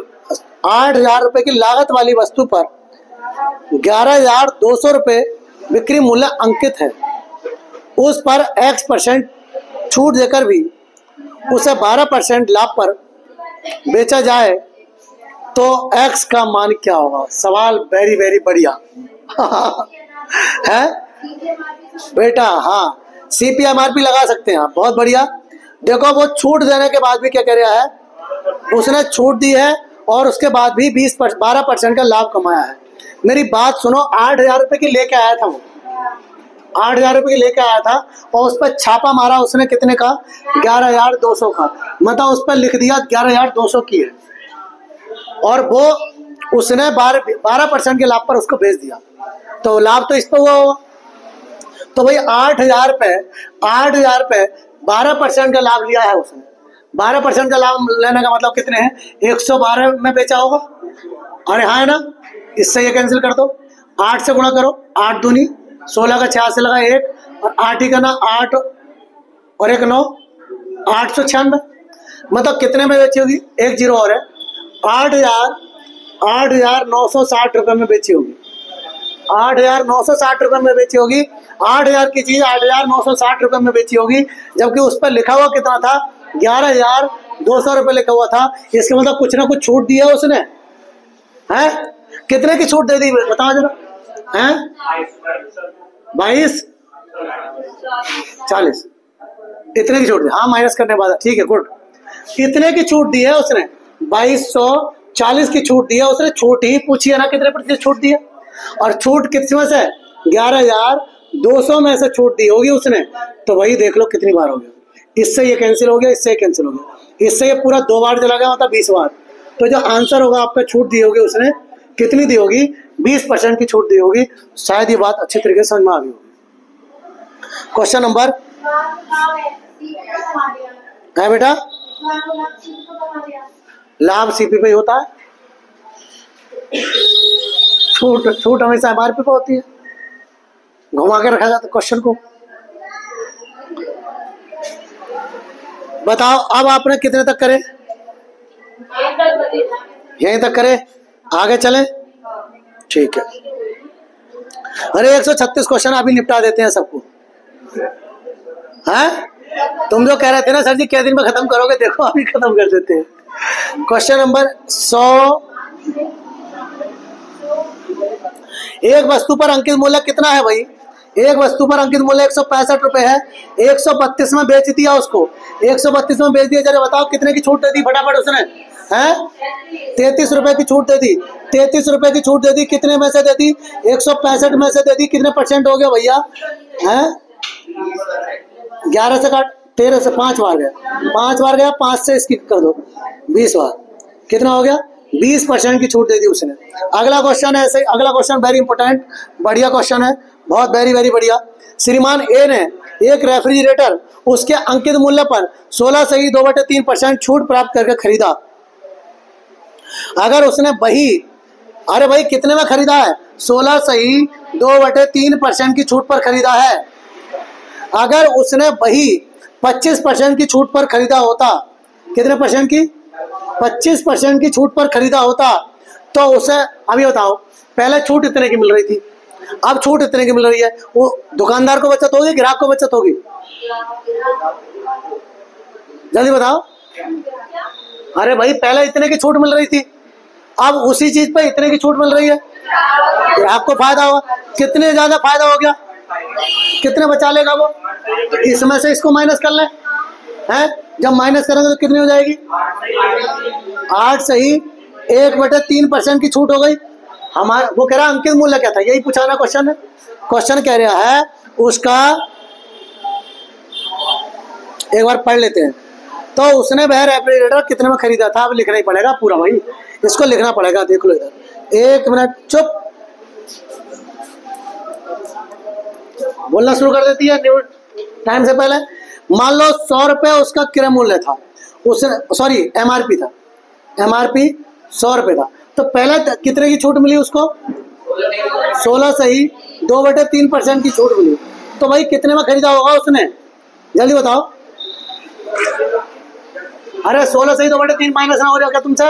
8,000 रुपए की लागत वाली वस्तु पर 11,200 रुपये बिक्री मूल्य अंकित है। उस पर X% छूट देकर भी उसे 12% लाभ पर बेचा जाए तो X का मान क्या होगा? सवाल वेरी वेरी बढ़िया है बेटा। हाँ CPMRP लगा सकते हैं आप, बहुत बढ़िया। देखो वो छूट देने के बाद भी क्या कह रहा है, उसने छूट दी है और उसके बाद भी 12% का लाभ कमाया है। मेरी बात सुनो, 8,000 रुपये की लेके आया था वो, 8,000 रुपये की लेके आया था और उस पर छापा मारा उसने कितने का? 11,200 का, मतलब उस पर लिख दिया 11,200 की है, और वो उसने 12% के लाभ पर उसको बेच दिया, तो लाभ तो इस पर हुआ होगा। तो भाई 8,000 रुपये 12% का लाभ लिया है उसने। 12% का लाभ लेने का मतलब कितने हैं? 112 में बेचा होगा। अरे हाँ है ना, इससे ये कैंसिल कर दो, 8 से गुणा करो, 8 दूनी 16 का 6 से लगा 1 और 8 ही का ना 8 और 1 9, 896, मतलब कितने में बेची होगी? 1 0 और है, 8,960 रुपये में बेची होगी। 8,960 रुपये में बेची होगी। 8,000 की चीज 8,960 रुपये में बेची होगी, जबकि उस पर लिखा हुआ कितना था? 11,200 रुपये लिखा हुआ था। इसके मतलब कुछ ना कुछ छूट दी है उसने, है? कितने की छूट दे दी बताओ जरा, हैं? 22 40 इतने की छूट दी, हाँ माइनस करने बाद, ठीक है गुड। इतने की छूट दी है उसने, 2240 की छूट दी है उसने, छूट ही पूछी है ना कितने प्रतिशत छूट दी है, और छूट कितने में से, 11,200 में से छूट दी होगी उसने, तो वही देख लो कितनी बार हो गया। इससे ये कैंसिल हो गया, इससे ये कैंसिल हो गया, इससे ये पूरा 2 बार चला गया, मतलब 20 बार। तो जो आंसर होगा आपका, छूट दी होगी उसने, कितनी दी होगी, 20% की छूट दी होगी। शायद ये बात अच्छी तरीके से समझ में आ गई होगी। क्वेश्चन नंबर है बेटा, लाभ सीपी पे होता है, छूट छूट हमेशा एमआरपी पे होती है। घुमा के रखा जाता क्वेश्चन को। बताओ अब आपने कितने तक करे, यहीं तक करे, आगे चले, ठीक है। अरे 136 क्वेश्चन अभी निपटा देते हैं सबको, हैं? तुम जो कह रहे थे ना सर जी क्या दिन में खत्म करोगे, देखो अभी खत्म कर देते हैं। क्वेश्चन नंबर 100, एक वस्तु पर अंकित मूल्य कितना है भाई, एक वस्तु पर अंकित मूल्य 165 रुपए है, 132 में बेच दिया उसको, 132 में बेच दिया। जरा बताओ कितने की छूट दे दी फटाफट उसने, हैं? 33 रुपए की छूट दे दी, 33 रुपए की छूट दे दी, कितने में से दे दी, 165 में से दे दी, कितने परसेंट हो गया भैया, हैं? 11 से काट, 13 से 5 बार गया, 5 बार गया, 5 से इसकी कर दो 20 बार, कितना हो गया, 20% की छूट दे दी उसने। अगला क्वेश्चन है ऐसे, अगला क्वेश्चन वेरी इंपॉर्टेंट, बढ़िया क्वेश्चन है, बहुत वेरी वेरी बढ़िया। श्रीमान ए ने एक रेफ्रिजरेटर उसके अंकित मूल्य पर 16 सही 2/3% छूट प्राप्त करके खरीदा। अगर उसने वही, अरे भाई कितने में खरीदा है, 16 सही 2/3% की छूट पर खरीदा है। अगर उसने वही 25% की छूट पर खरीदा होता, कितने परसेंट की, 25% की छूट पर खरीदा होता, तो उसे, अभी बताओ पहले छूट इतने की मिल रही थी, अब छूट इतने की मिल रही है, वो दुकानदार को बचत होगी, ग्राहक को बचत होगी, जल्दी बताओ। अरे भाई पहले इतने की छूट मिल रही थी, अब उसी चीज पे इतने की छूट मिल रही है, ग्राहक को फायदा हुआ, कितने ज्यादा फायदा हो गया, कितने बचा लेगा वो, इसमें से इसको माइनस कर ले, हैं? जब माइनस करेंगे तो कितनी हो जाएगी, 8 सही 1/3% की छूट हो गई। हमारा वो कह रहा अंकित मूल्य क्या था, यही पूछा ना क्वेश्चन है, क्वेश्चन कह रहा है उसका, एक बार पढ़ लेते हैं। तो उसने वह रेफ्रिजरेटर कितने में खरीदा था, अब लिखना ही पड़ेगा पूरा भाई, इसको लिखना पड़ेगा, देख लो इधर, 1 मिनट चुप, बोलना शुरू कर देती है टाइम से पहले। मान लो 100 रुपये उसका क्रय मूल्य था, उसने, सॉरी एमआरपी था, एमआरपी 100 रुपये था, तो पहले कितने की छूट मिली उसको, 16 सही 2/3% की छूट मिली, तो भाई कितने में खरीदा होगा उसने, जल्दी बताओ। अरे 16 सही 2/3 माइनस ना हो रहा क्या तुमसे,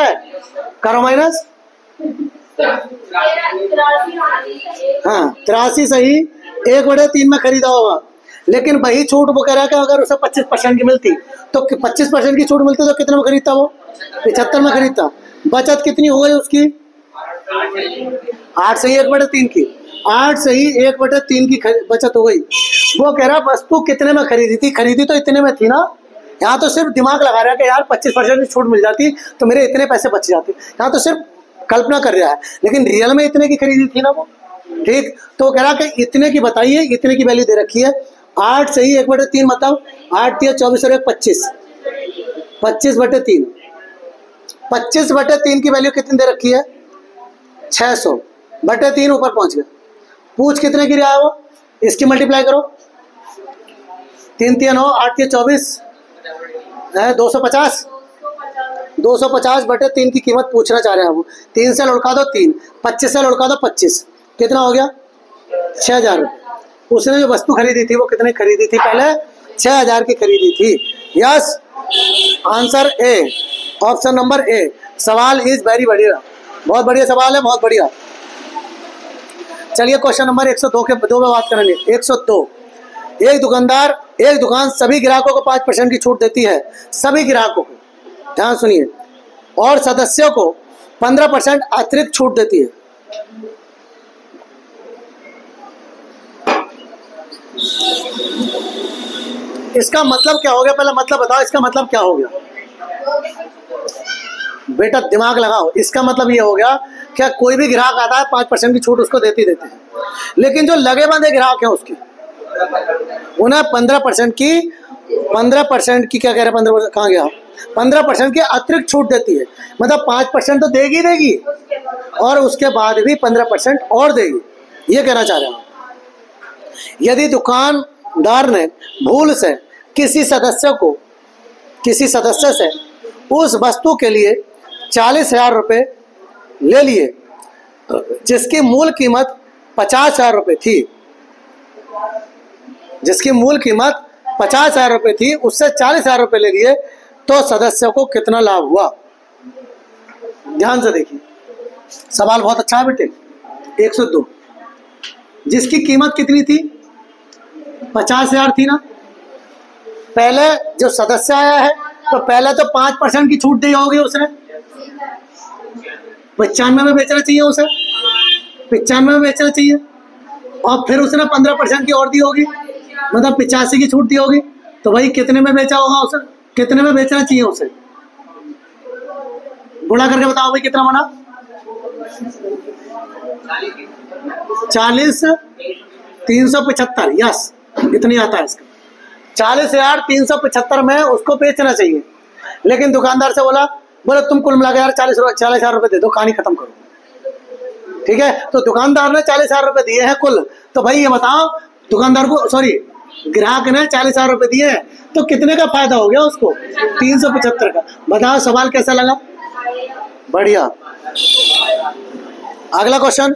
करो माइनस, हाँ 83 सही 1/3 में खरीदा होगा, लेकिन वही छूट वो कह रहा है कि अगर उसे 25% की मिलती, तो 25% की छूट मिलती तो कितने में खरीदता वो, 75 में खरीदता। बचत कितनी हो गई उसकी, 8 सही 1/3 की, 8 सही 1/3 की बचत हो गई। वो कह रहा वस्तु कितने में खरीदी थी, खरीदी तो इतने में थी ना, यहाँ तो सिर्फ दिमाग लगा रहा है कि यार 25% की छूट मिल जाती तो मेरे इतने पैसे बच जाते, यहाँ तो सिर्फ कल्पना कर रहा है, लेकिन रियल में इतने की खरीदी थी ना वो, ठीक। तो कह रहा कि इतने की बताइए, इतने की वैल्यू दे रखी है, 8 सही 1/3 मतलब 8 या 24 और 25, 25/3, 25/3 की वैल्यू कितनी दे रखी है, 600/3 ऊपर पहुंच गया। पूछ कितने की रहा है वो, इसकी मल्टीप्लाई करो, 3 3 9 8 या 24 है 250, 250/3 की कीमत पूछना चाह रहे हैं वो। 3 से लुढ़का दो 3, 25 से लुढ़का दो 25, कितना हो गया 6000 रुपये। उसने जो वस्तु खरीदी थी वो कितने खरीदी थी, पहले 6000 की खरीदी थी। Yes, answer A, option number A. सवाल इज वेरी बढ़िया, बहुत बढ़िया सवाल है, बहुत बढ़िया। चलिए क्वेश्चन नंबर 102 के दो में बात करेंगे। 102, एक दुकान सभी ग्राहकों को 5% की छूट देती है, सभी ग्राहकों को, ध्यान सुनिए, और सदस्यों को 15% अतिरिक्त छूट देती है। इसका मतलब क्या हो गया, पहले मतलब बताओ इसका मतलब क्या हो गया बेटा, दिमाग लगाओ। इसका मतलब ये हो गया क्या, कोई भी ग्राहक आता है 5% की छूट उसको देते हैं, लेकिन जो लगे बंधे ग्राहक हैं उसकी उन्हें 15% की क्या कह रहे हैं, 15% कहाँ गया, 15% की अतिरिक्त छूट देती है। मतलब 5% तो देगी देगी और उसके बाद भी 15% और देगी, ये कहना चाह रहे हैं। यदि दुकानदार ने भूल से किसी सदस्य से उस वस्तु के लिए 40,000 रुपये ले लिए जिसकी मूल कीमत 50,000 रुपये थी, जिसकी मूल कीमत 50,000 रुपये थी, उससे 40,000 रुपये ले लिए, तो सदस्य को कितना लाभ हुआ? ध्यान से देखिए, सवाल बहुत अच्छा है बेटे। 102, जिसकी कीमत कितनी थी, 50,000 थी ना। पहले जो सदस्य आया है तो पहले तो 5% की छूट दी होगी उसने, 95 में बेचना चाहिए उसे, 95 में बेचना चाहिए, और फिर उसने 15% की और दी होगी, मतलब 85 की छूट दी होगी। तो भाई कितने में बेचा होगा उसे, कितने में बेचना चाहिए उसे? गुणा करके बताओ भाई कितना बना। 40 375, यस इतनी आता है इसका। 40,375 में उसको बेचना चाहिए, लेकिन दुकानदार से बोले तुम कुल मिला के यार 40,000 रुपये दे दो, कहानी खत्म करो। ठीक है, तो दुकानदार ने 40,000 रुपये दिए हैं कुल। तो भाई ये बताओ, दुकानदार को ग्राहक ने 40,000 रुपये दिए हैं, तो कितने का फायदा हो गया उसको? 375 का। बताओ सवाल कैसा लगा? बढ़िया। अगला क्वेश्चन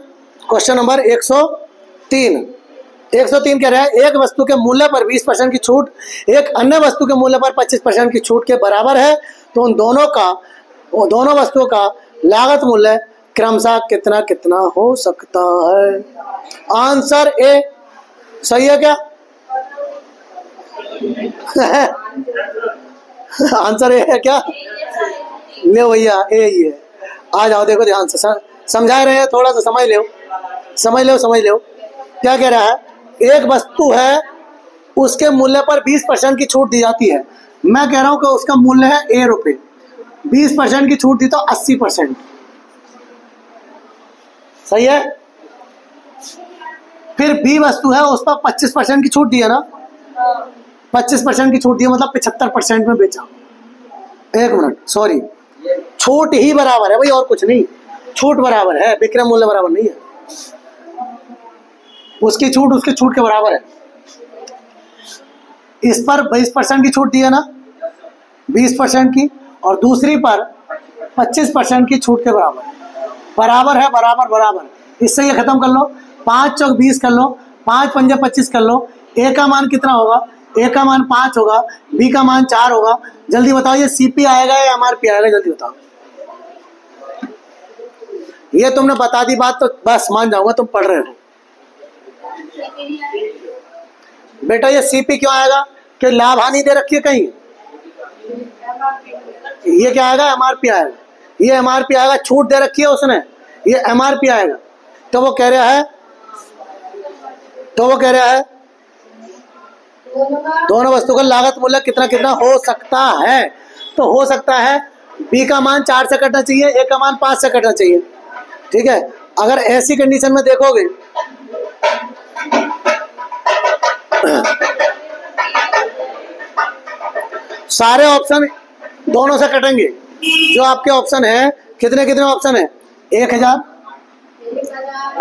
नंबर 103। 103 कह रहा है, एक वस्तु के मूल्य पर 20% की छूट एक अन्य वस्तु के मूल्य पर 25% की छूट के बराबर है, तो उन दोनों वस्तुओं का लागत मूल्य क्रमशः कितना कितना हो सकता है? आंसर ए सही है क्या? आंसर ए है क्या? ले भैया ए ही है। आ जाओ, देखो ध्यान से समझा रहे हैं, थोड़ा सा समझ लो। क्या कह रहा है, एक वस्तु है उसके मूल्य पर 20% की छूट दी जाती है। मैं कह रहा हूं कि उसका मूल्य है ए रुपये, 20% की छूट दी तो 80%, सही है। फिर बी वस्तु है, उस पर 25% की छूट दी है ना, 25% की छूट दी है, मतलब 75% में बेचा। एक मिनट, सॉरी, छूट ही बराबर है भाई, और कुछ नहीं, छूट बराबर है, विक्रय मूल्य बराबर नहीं है। उसकी छूट के बराबर है। इस पर 20% की छूट दी है ना, 20% की, और दूसरी पर 25% की छूट के बराबर है, बराबर। इससे ये खत्म कर लो, 5 चौक 20 कर लो, 5 पंजे 25 कर लो। ए का मान कितना होगा? ए का मान 5 होगा, बी का मान 4 होगा। जल्दी बताओ, ये सीपी आएगा या एमआरपी आएगा? जल्दी बताओ। ये तुमने बता दी बात तो बस मान जाऊंगा तुम पढ़ रहे हो। बेटा ये सीपी क्यों आएगा? कि लाभ हानि दे रखी है कहीं। ये क्या आएगा? एमआरपी आएगा। ये एमआरपी आएगा, छूट दे रखी है उसने, ये एमआरपी आएगा। तो वो कह रहा है दोनों वस्तु का लागत मूल्य कितना कितना हो सकता है? तो हो सकता है बी का मान 4 से कटना चाहिए, ए का मान 5 से कटना चाहिए। ठीक है, अगर ऐसी कंडीशन में देखोगे सारे ऑप्शन दोनों से कटेंगे। जो आपके ऑप्शन है, कितने ऑप्शन है? 1000,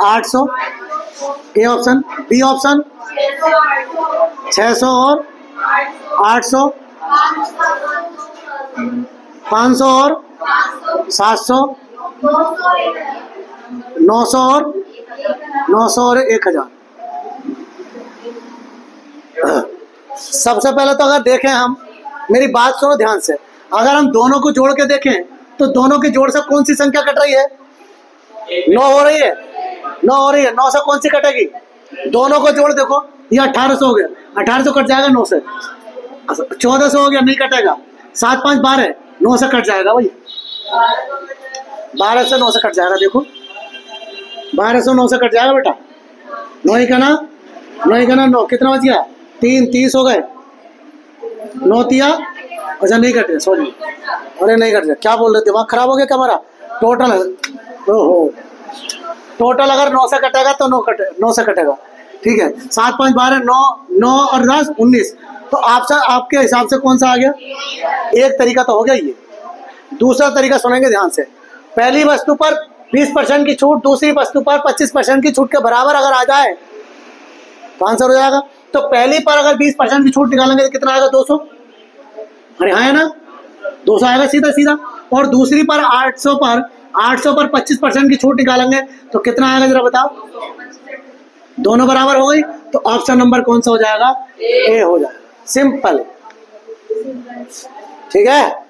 800 ए ऑप्शन, बी ऑप्शन 600 और 800, 500 और 700, 900 और 1000। सबसे पहले तो अगर देखें हम, मेरी बात सुनो ध्यान से, अगर हम दोनों को जोड़ के देखें तो दोनों के जोड़ से कौन सी संख्या कट रही है? 9 हो रही है, 9 से कौन सी कटेगी? दोनों को जोड़ देखो, ये 1800 हो गया, 1800 कट जाएगा 9 से। 1400 हो गया, नहीं कटेगा। 7 5 12, 9 से कट जाएगा भाई, 12 से 9 से कट जाएगा। देखो 12 से 9 से कट जाएगा बेटा। 9 का ना 9, कितना बच गया? 3, 30 हो गए। 9 तिया, अच्छा नहीं कट रहा, सॉरी, अरे नहीं कट रहा, क्या बोल रहे, दिमाग खराब हो गया क्या हमारा? टोटल, ओहो, टोटल अगर 9 से कटेगा तो 9 से कटेगा, ठीक है। 7 5 12, 9, 9 और 10 19। तो आपके हिसाब से कौन सा आ गया? एक तरीका तो हो गया ये। दूसरा तरीका सुनेंगे ध्यान से। पहली वस्तु पर 20% की छूट, दूसरी वस्तु पर 25% की छूट के बराबर अगर आ जाए तो आंसर हो जाएगा। तो पहली पर अगर 20% की छूट निकालेंगे तो कितना आएगा? 200। अरे हाँ है ना, 200 आएगा सीधा सीधा। और दूसरी पर 800 पर 25% की छूट निकालेंगे तो कितना आएगा जरा बताओ? दोनों बराबर हो गई, तो ऑप्शन नंबर कौन सा हो जाएगा? ए हो जाएगा। सिंपल, ठीक है।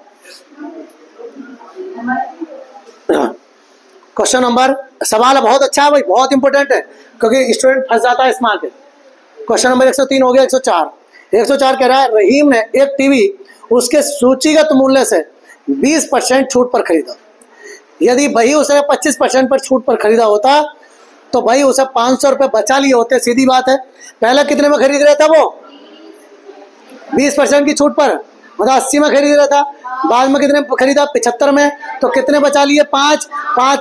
क्वेश्चन नंबर, सवाल बहुत अच्छा है भाई, बहुत इंपॉर्टेंट है क्योंकि स्टूडेंट फंस जाता है इस मार्क। क्वेश्चन नंबर 103 हो गया। 104 कह रहा है, रहीम ने एक टीवी उसके सूचीगत मूल्य से 20% छूट पर खरीदा। यदि वही उसे 25% पर छूट पर खरीदा होता तो भाई उसे 500 रुपये बचा लिए होते। सीधी बात है। पहले कितने में खरीद रहा था वो? 20% की छूट पर, मतलब 80 में खरीद रहा था। बाद में कितने खरीदा? 75 में। तो कितने बचा लिए? 5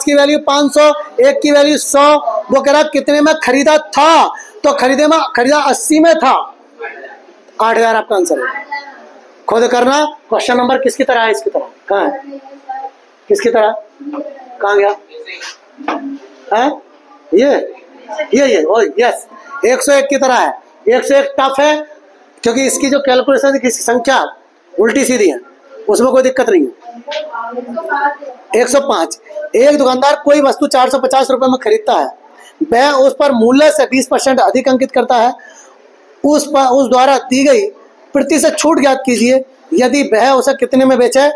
की वैल्यू 500, 1 की वैल्यू 100। वो कह रहा कितने में खरीदा था? तो खरीदा 80 में था। 8000 आपका आंसर है। खुद करना। क्वेश्चन नंबर किसकी तरह है? इसकी तरह। कहाँ है? किसकी तरह? कहाँ गया है? ये ओ यस, 101 की तरह है। 101 टफ है क्योंकि इसकी जो कैलकुलेशन की संख्या उल्टी सीधी है, उसमें कोई दिक्कत नहीं है। 105, एक दुकानदार कोई वस्तु 450 रुपये में खरीदता है, वह उस पर मूल्य से 20% अधिक अंकित करता है। उस द्वारा दी गई प्रतिशत छूट ज्ञात कीजिए। यदि वह उसे कितने में बेचे?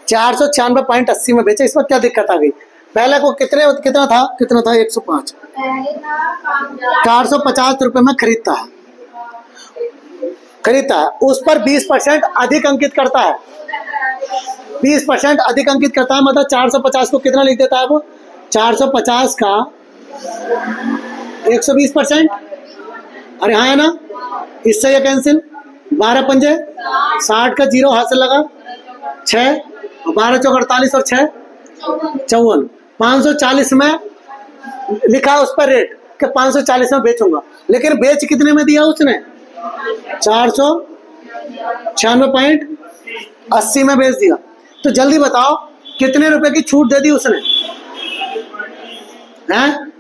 496.80 में बेचे। इसमें क्या दिक्कत आ गई? पहले को कितना था 105, 450 रुपये में खरीदता है, उस पर 20% अधिक अंकित करता है। 20% अधिक अंकित करता है मतलब 450 को कितना लिख देता है वो? 450 का 120%। अरे हाँ है ना, इससे ये कैंसिल। 12 पंजे 60 का 0 हाथ से लगा 6, 12 चौक 48 और 6 54। 540 में लिखा उस पर रेट कि 540 में बेचूंगा, लेकिन बेच कितने में दिया उसने? 496.80 में बेच दिया। तो जल्दी बताओ कितने रुपए की छूट दे दी उसने? हैं?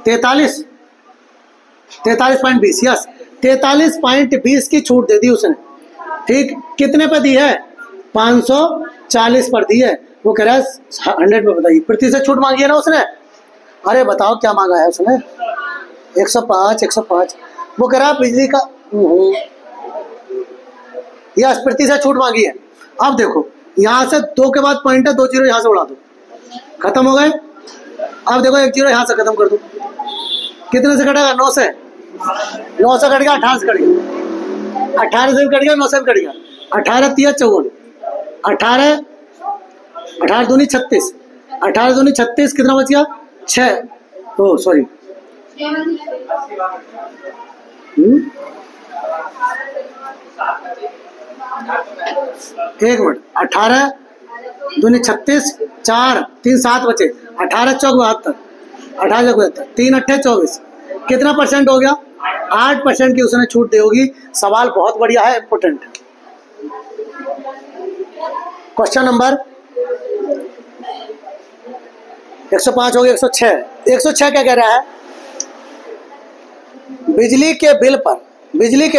43.20। यस, 43.20 की छूट दे दी उसने। ठीक, कितने पे दी है? 540 पर दी है। वो कह रहा है 100 पे बताइए, प्रतिशत छूट मांगी है ना उसने। अरे बताओ क्या मांगा है उसने? 105। वो कह रहा है बिजली का यस, प्रतिशत छूट मांगी है। अब देखो यहाँ से 2 के बाद पॉइंट है, 2 जीरो यहाँ से उड़ा दो, खत्म हो गए। अब देखो 1 जीरो यहाँ से खत्म कर दो। कितने से कटेगा? 9 से। 9 से कट गया, 18 से कट गया, 18 से भी कट गया, 9 से भी कट गया। 18 तिया 54, 18 दूनी 36, 18 दूनी 36, कितना बच गया? 6। ओ सॉरी, एक मिनट। 18 दूनी 36, 4 3 7 बचे। 18 चौक 72, 18 चौक 72, 3 8 24। कितना परसेंट हो गया? 8% की उसने छूट दी होगी। सवाल बहुत बढ़िया है, इंपोर्टेंट है। क्वेश्चन नंबर 105 हो गया। 106 क्या कह रहा है? बिजली के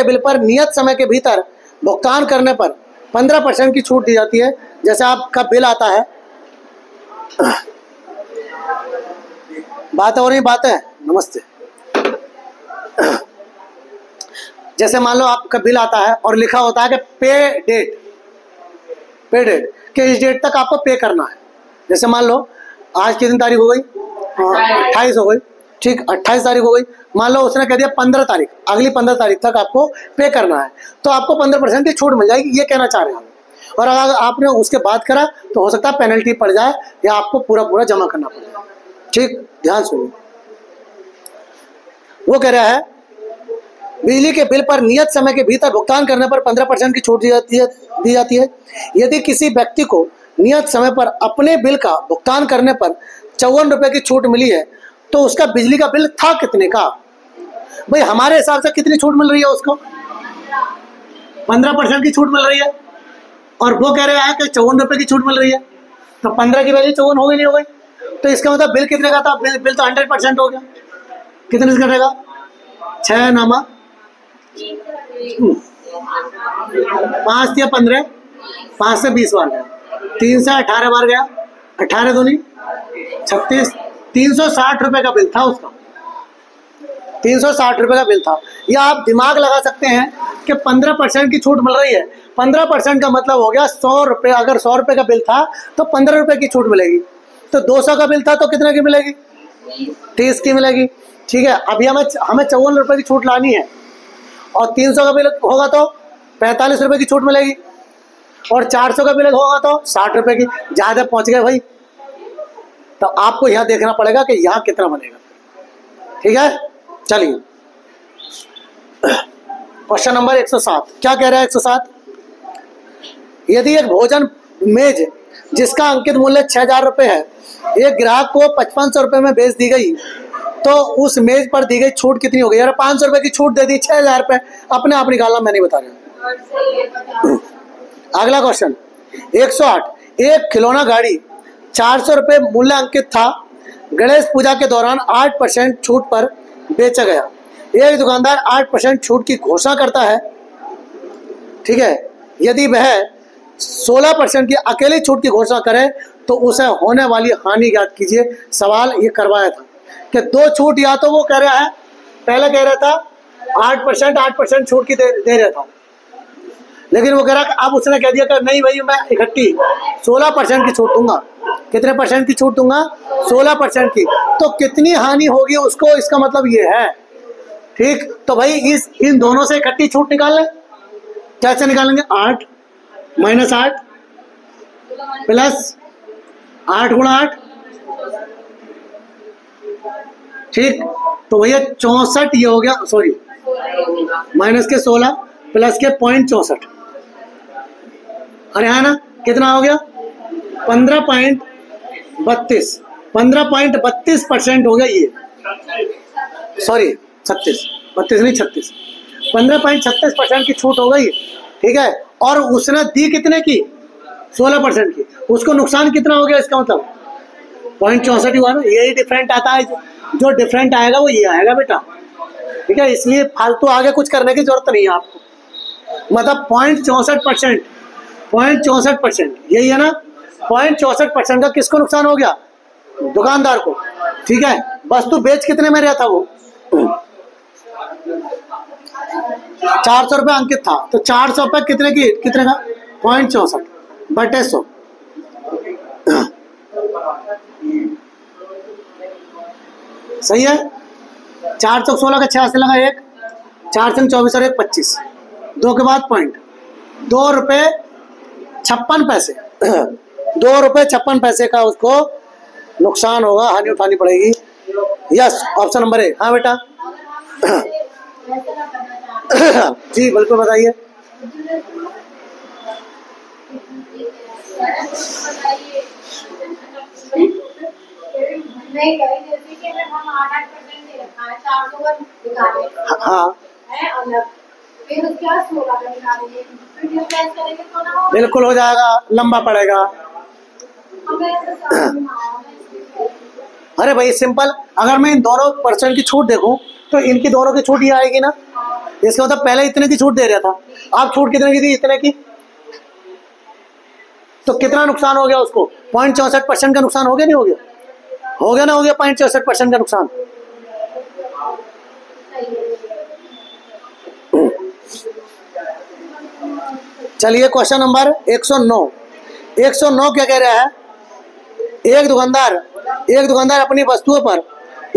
बिल पर नियत समय के भीतर भुगतान करने पर 15% की छूट दी जाती है। जैसे आपका बिल आता है, बात हो रही बात है, नमस्ते। जैसे मान लो आपका बिल आता है और लिखा होता है कि पे डेट कि इस डेट तक आपको पे करना है। जैसे मान लो आज कितनी तारीख हो गई? 28 हो गई। ठीक, 28 तारीख हो गई। मान लो उसने कह दिया 15 तारीख, अगली 15 तारीख तक आपको पे करना है, तो आपको 15% की छूट मिल जाएगी, ये कहना चाह रहे हैं। और अगर आपने उसके बाद करा तो हो सकता है पेनल्टी पड़ जाए या आपको पूरा जमा करना पड़ेगा। ठीक, ध्यान सुनिए। वो कह रहा है बिजली के बिल पर नियत समय के भीतर भुगतान करने पर 15% की छूट दी जाती है। यदि किसी व्यक्ति को नियत समय पर अपने बिल का भुगतान करने पर 54 रुपये की छूट मिली है तो उसका बिजली का बिल था कितने का? भाई हमारे हिसाब से कितनी छूट मिल रही है उसको? 15% की छूट मिल रही है और वो कह रहा है कि 54 रुपये की छूट मिल रही है, तो 15 की वैल्यू 54 हो गई नहीं हो गई? तो इसका मतलब बिल कितने का था? बिल तो 100% हो गया। कितने से कटेगा? 6 नामा 5 या 15, 5 से 20 बार गया, 3 से 18 बार गया, 18 दूनी 36, 360 रुपये का बिल था उसका, 360 रुपये का बिल था। या आप दिमाग लगा सकते हैं कि 15% की छूट मिल रही है, 15% का मतलब हो गया 100 रुपये। अगर 100 रुपये का बिल था तो 15 रुपये की छूट मिलेगी, तो 200 का बिल था तो कितने की मिलेगी? 30 की मिलेगी। ठीक है, अभी हमें 54 रुपये की छूट लानी है और 300 का बिल होगा तो 45 रुपये की छूट मिलेगी और 400 का बिल होगा तो 60 रुपये की। ज़्यादा पहुंच गए भाई, तो आपको यहाँ देखना पड़ेगा कि यहाँ कितना बनेगा। ठीक है, चलिए क्वेश्चन नंबर 107 क्या कह रहा है? 107, यदि एक भोजन मेज जिसका अंकित मूल्य 6000 रुपये है एक ग्राहक को 5500 रुपये में बेच दी गई तो उस मेज पर दी गई छूट कितनी हो गई? यार 500 रुपये की छूट दे दी, 6000 रुपये अपने आप निकालना, मैं नहीं बता रहा। अगला क्वेश्चन 108, एक खिलौना गाड़ी 400 रुपये मूल्य अंकित था, गणेश पूजा के दौरान 8% छूट पर बेचा गया। एक दुकानदार 8% छूट की घोषणा करता है, ठीक है। यदि वह 16% की अकेली छूट की घोषणा करे तो उसे होने वाली हानि ज्ञात कीजिए। सवाल ये करवाया था कि 2 छूट, या तो वो कह रहा है, पहले कह रहा था 8% छूट की दे रहा था, लेकिन वो कह रहा है अब उसने कह दिया कि नहीं भाई मैं इकट्ठी 16% की छूट दूंगा। कितने परसेंट की छूट दूंगा? 16% की। तो कितनी हानि होगी उसको, इसका मतलब ये है। ठीक, तो भाई इन दोनों से इकट्ठी छूट निकाल लें। कैसे निकालेंगे? 8 - 8 प्लस 8 × 8, ठीक। तो भैया 64 ये हो गया, सॉरी माइनस के 16 प्लस के 0.64, अरे है ना, कितना हो गया? 15.32% हो गया ये, सॉरी 32 नहीं 36, 15.36% की छूट हो गई। ठीक है, और उसने दी कितने की? 16% की। उसको नुकसान कितना हो गया? इसका मतलब 0.64 हुआ ना। यही डिफरेंट आता है, जो डिफरेंट आएगा वो ये आएगा बेटा। ठीक है, इसलिए फालतू आगे कुछ करने की जरूरत नहीं है आपको। मतलब 0.64% यही है ना। 0.64% का किसको नुकसान हो गया? दुकानदार को। ठीक है, वस्तु बेच कितने में रहा था वो? 400 रुपये अंकित था, तो 400 रुपये कितने का? 0.64 बटे 100। सही है। 416 का 86 लगा 1, 4 से 24 और 1 25, 2 के बाद पॉइंट, 2 रुपये 56 पैसे 2 रुपये 56 पैसे का उसको नुकसान होगा, हानि उठानी पड़ेगी। Yes, option number A. हाँ बेटा जी बिल्कुल बताइए। हाँ बिल्कुल हो जाएगा, लंबा पड़ेगा। अरे भाई सिंपल, अगर मैं इन दोनों परसेंट की छूट देखूं तो इनकी दोनों की छूट ये आएगी ना। इसका मतलब पहले इतने की छूट दे रहा था, आप छूट कितने की दी? इतने की। तो कितना नुकसान हो गया उसको? 0.64% का नुकसान हो गया नहीं हो गया? हो गया ना, हो गया 0.64% का नुकसान। चलिए क्वेश्चन नंबर 109। 109 क्या कह रहा है? एक दुकानदार अपनी वस्तुओं पर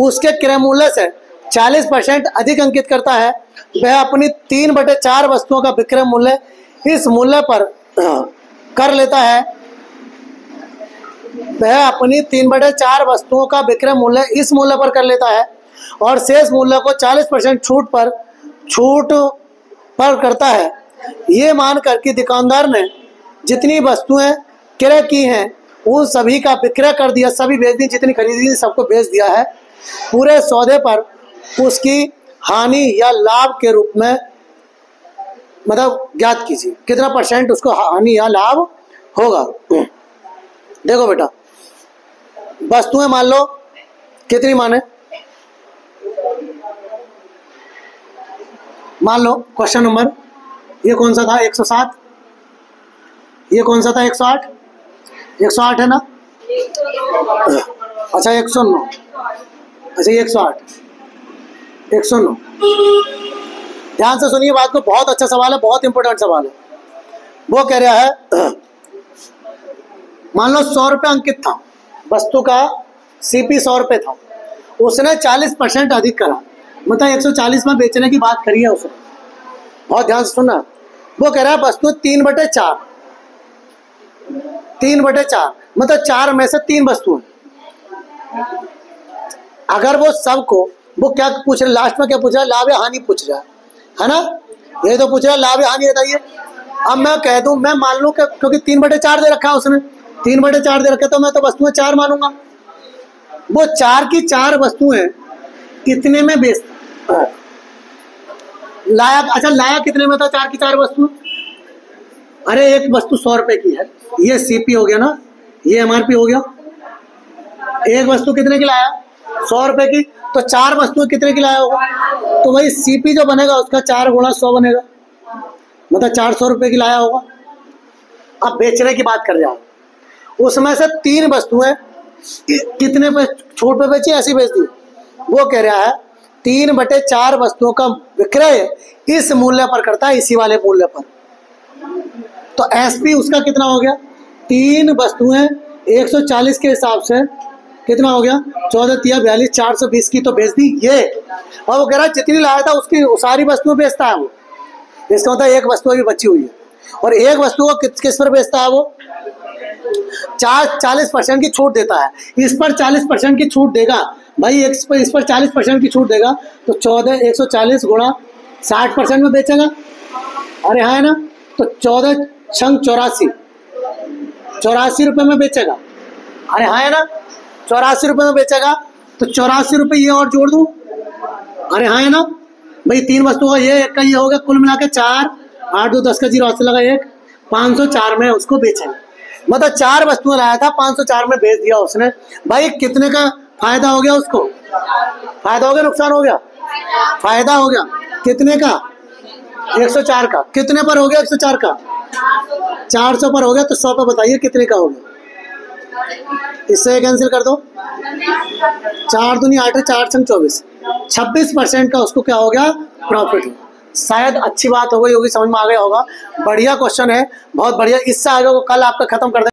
उसके क्रय मूल्य से 40% अधिक अंकित करता है। वह अपनी 3/4 वस्तुओं का विक्रय मूल्य इस मूल्य पर कर लेता है। वह अपनी 3/4 वस्तुओं का विक्रय मूल्य इस मूल्य पर कर लेता है और शेष मूल्य को 40% छूट पर छूट पर करता है, ये मानकर कि दुकानदार ने जितनी वस्तुएं क्रय की हैं उन सभी का विक्रय कर दिया, सभी बेच दी, जितनी खरीदी थी सबको बेच दिया है। पूरे सौदे पर उसकी हानि या लाभ के रूप में मतलब ज्ञात कीजिए, कितना परसेंट उसको हानि या लाभ होगा। देखो बेटा, वस्तुएं मान लो कितनी माने, मान लो क्वेश्चन नंबर ये कौन सा था 107, ये कौन सा था 108, 108 है ना, अच्छा 109, अच्छा 108, 109। ध्यान से सुनिए बात को, बहुत अच्छा सवाल है, बहुत इंपॉर्टेंट सवाल है। वो कह रहा है मान लो 100 रुपये अंकित था, वस्तु का सीपी 100 रुपये था, उसने 40% अधिक करा, मतलब 140 में बेचने की बात करी है उसने। बहुत ध्यान से सुनना। वो कह रहा है वस्तु 3/4, 3/4 मतलब 4 में से 3 वस्तु है। अगर वो सबको, वो क्या पूछ रहा है लास्ट में, क्या पूछ रहा है, लाभ या हानि पूछ रहा है ना, ये तो पूछ रहा है लाभ या हानि बताइए। अब मैं कह दूं, मैं मान लूं कि क्योंकि 3/4 दे रखा है उसने, 3/4 दे रखा, तो मैं तो वस्तुएं 4 मानूंगा। वो 4 की 4 वस्तुएं कितने में बेचता लाया, अच्छा लाया कितने में था 4 की 4 वस्तु, अरे एक वस्तु 100 रुपए की है, ये सीपी हो गया ना, ये एमआरपी हो गया। एक वस्तु कितने की लाया 100 रुपए की, तो 4 वस्तुएं कितने की लाया होगा, तो वही सीपी जो बनेगा उसका 4 गुणा 100 बनेगा, मतलब 400 रुपए की लाया होगा। अब बेचने की बात कर रहे हैं, उसमें से 3 वस्तुएं कितने पे छूट पे बेची, ऐसी बेच दी। वो कह रहा है 3/4 वस्तुओं का विक्रय इस मूल्य पर करता है, इसी वाले मूल्य पर। तो एसपी उसका कितना हो गया, 3 वस्तुएं 140 के हिसाब से कितना हो गया, 14 × 42, 420 की तो बेच दी ये। और वो कह रहा है जितनी लाया था उसकी सारी वस्तुएं बेचता है वो, इसका मतलब एक वस्तु भी बची हुई है, और एक वस्तु को किस पर बेचता है वो, 40% की छूट देता है। इस पर 40% की छूट देगा भाई, इस पर 40% की छूट देगा, तो 140 गुणा 60% में बेचेगा, अरे हाँ है ना, तो 14 छंग 84, 84 रुपये में बेचेगा, अरे हाँ है ना, 84 रुपये में बेचेगा, तो 84 रुपये ये और जोड़ दूँ, अरे हाँ है ना भाई, 3 वस्तु का ये, एक का ये हो गया, कुल मिला के 4, 8 2 10 का 0 हाथ से लगा 1, 504 में उसको बेचेगा। मतलब 4 वस्तुएं लाया था, 504 में बेच दिया उसने। भाई कितने का फायदा हो गया उसको, फायदा हो गया नुकसान हो गया, फायदा हो गया, कितने का 104 का, कितने पर हो गया 104 का, 400 पर हो गया, तो 100 पर बताइए कितने का हो गया, इससे कैंसिल कर दो, 4 दूनी 8 है, 4 छंग 24, 26% का उसको क्या हो गया, प्रॉफिट। शायद अच्छी बात हो गई होगी, समझ में आ गया होगा। बढ़िया क्वेश्चन है, बहुत बढ़िया। इससे आगे को कल आपका खत्म कर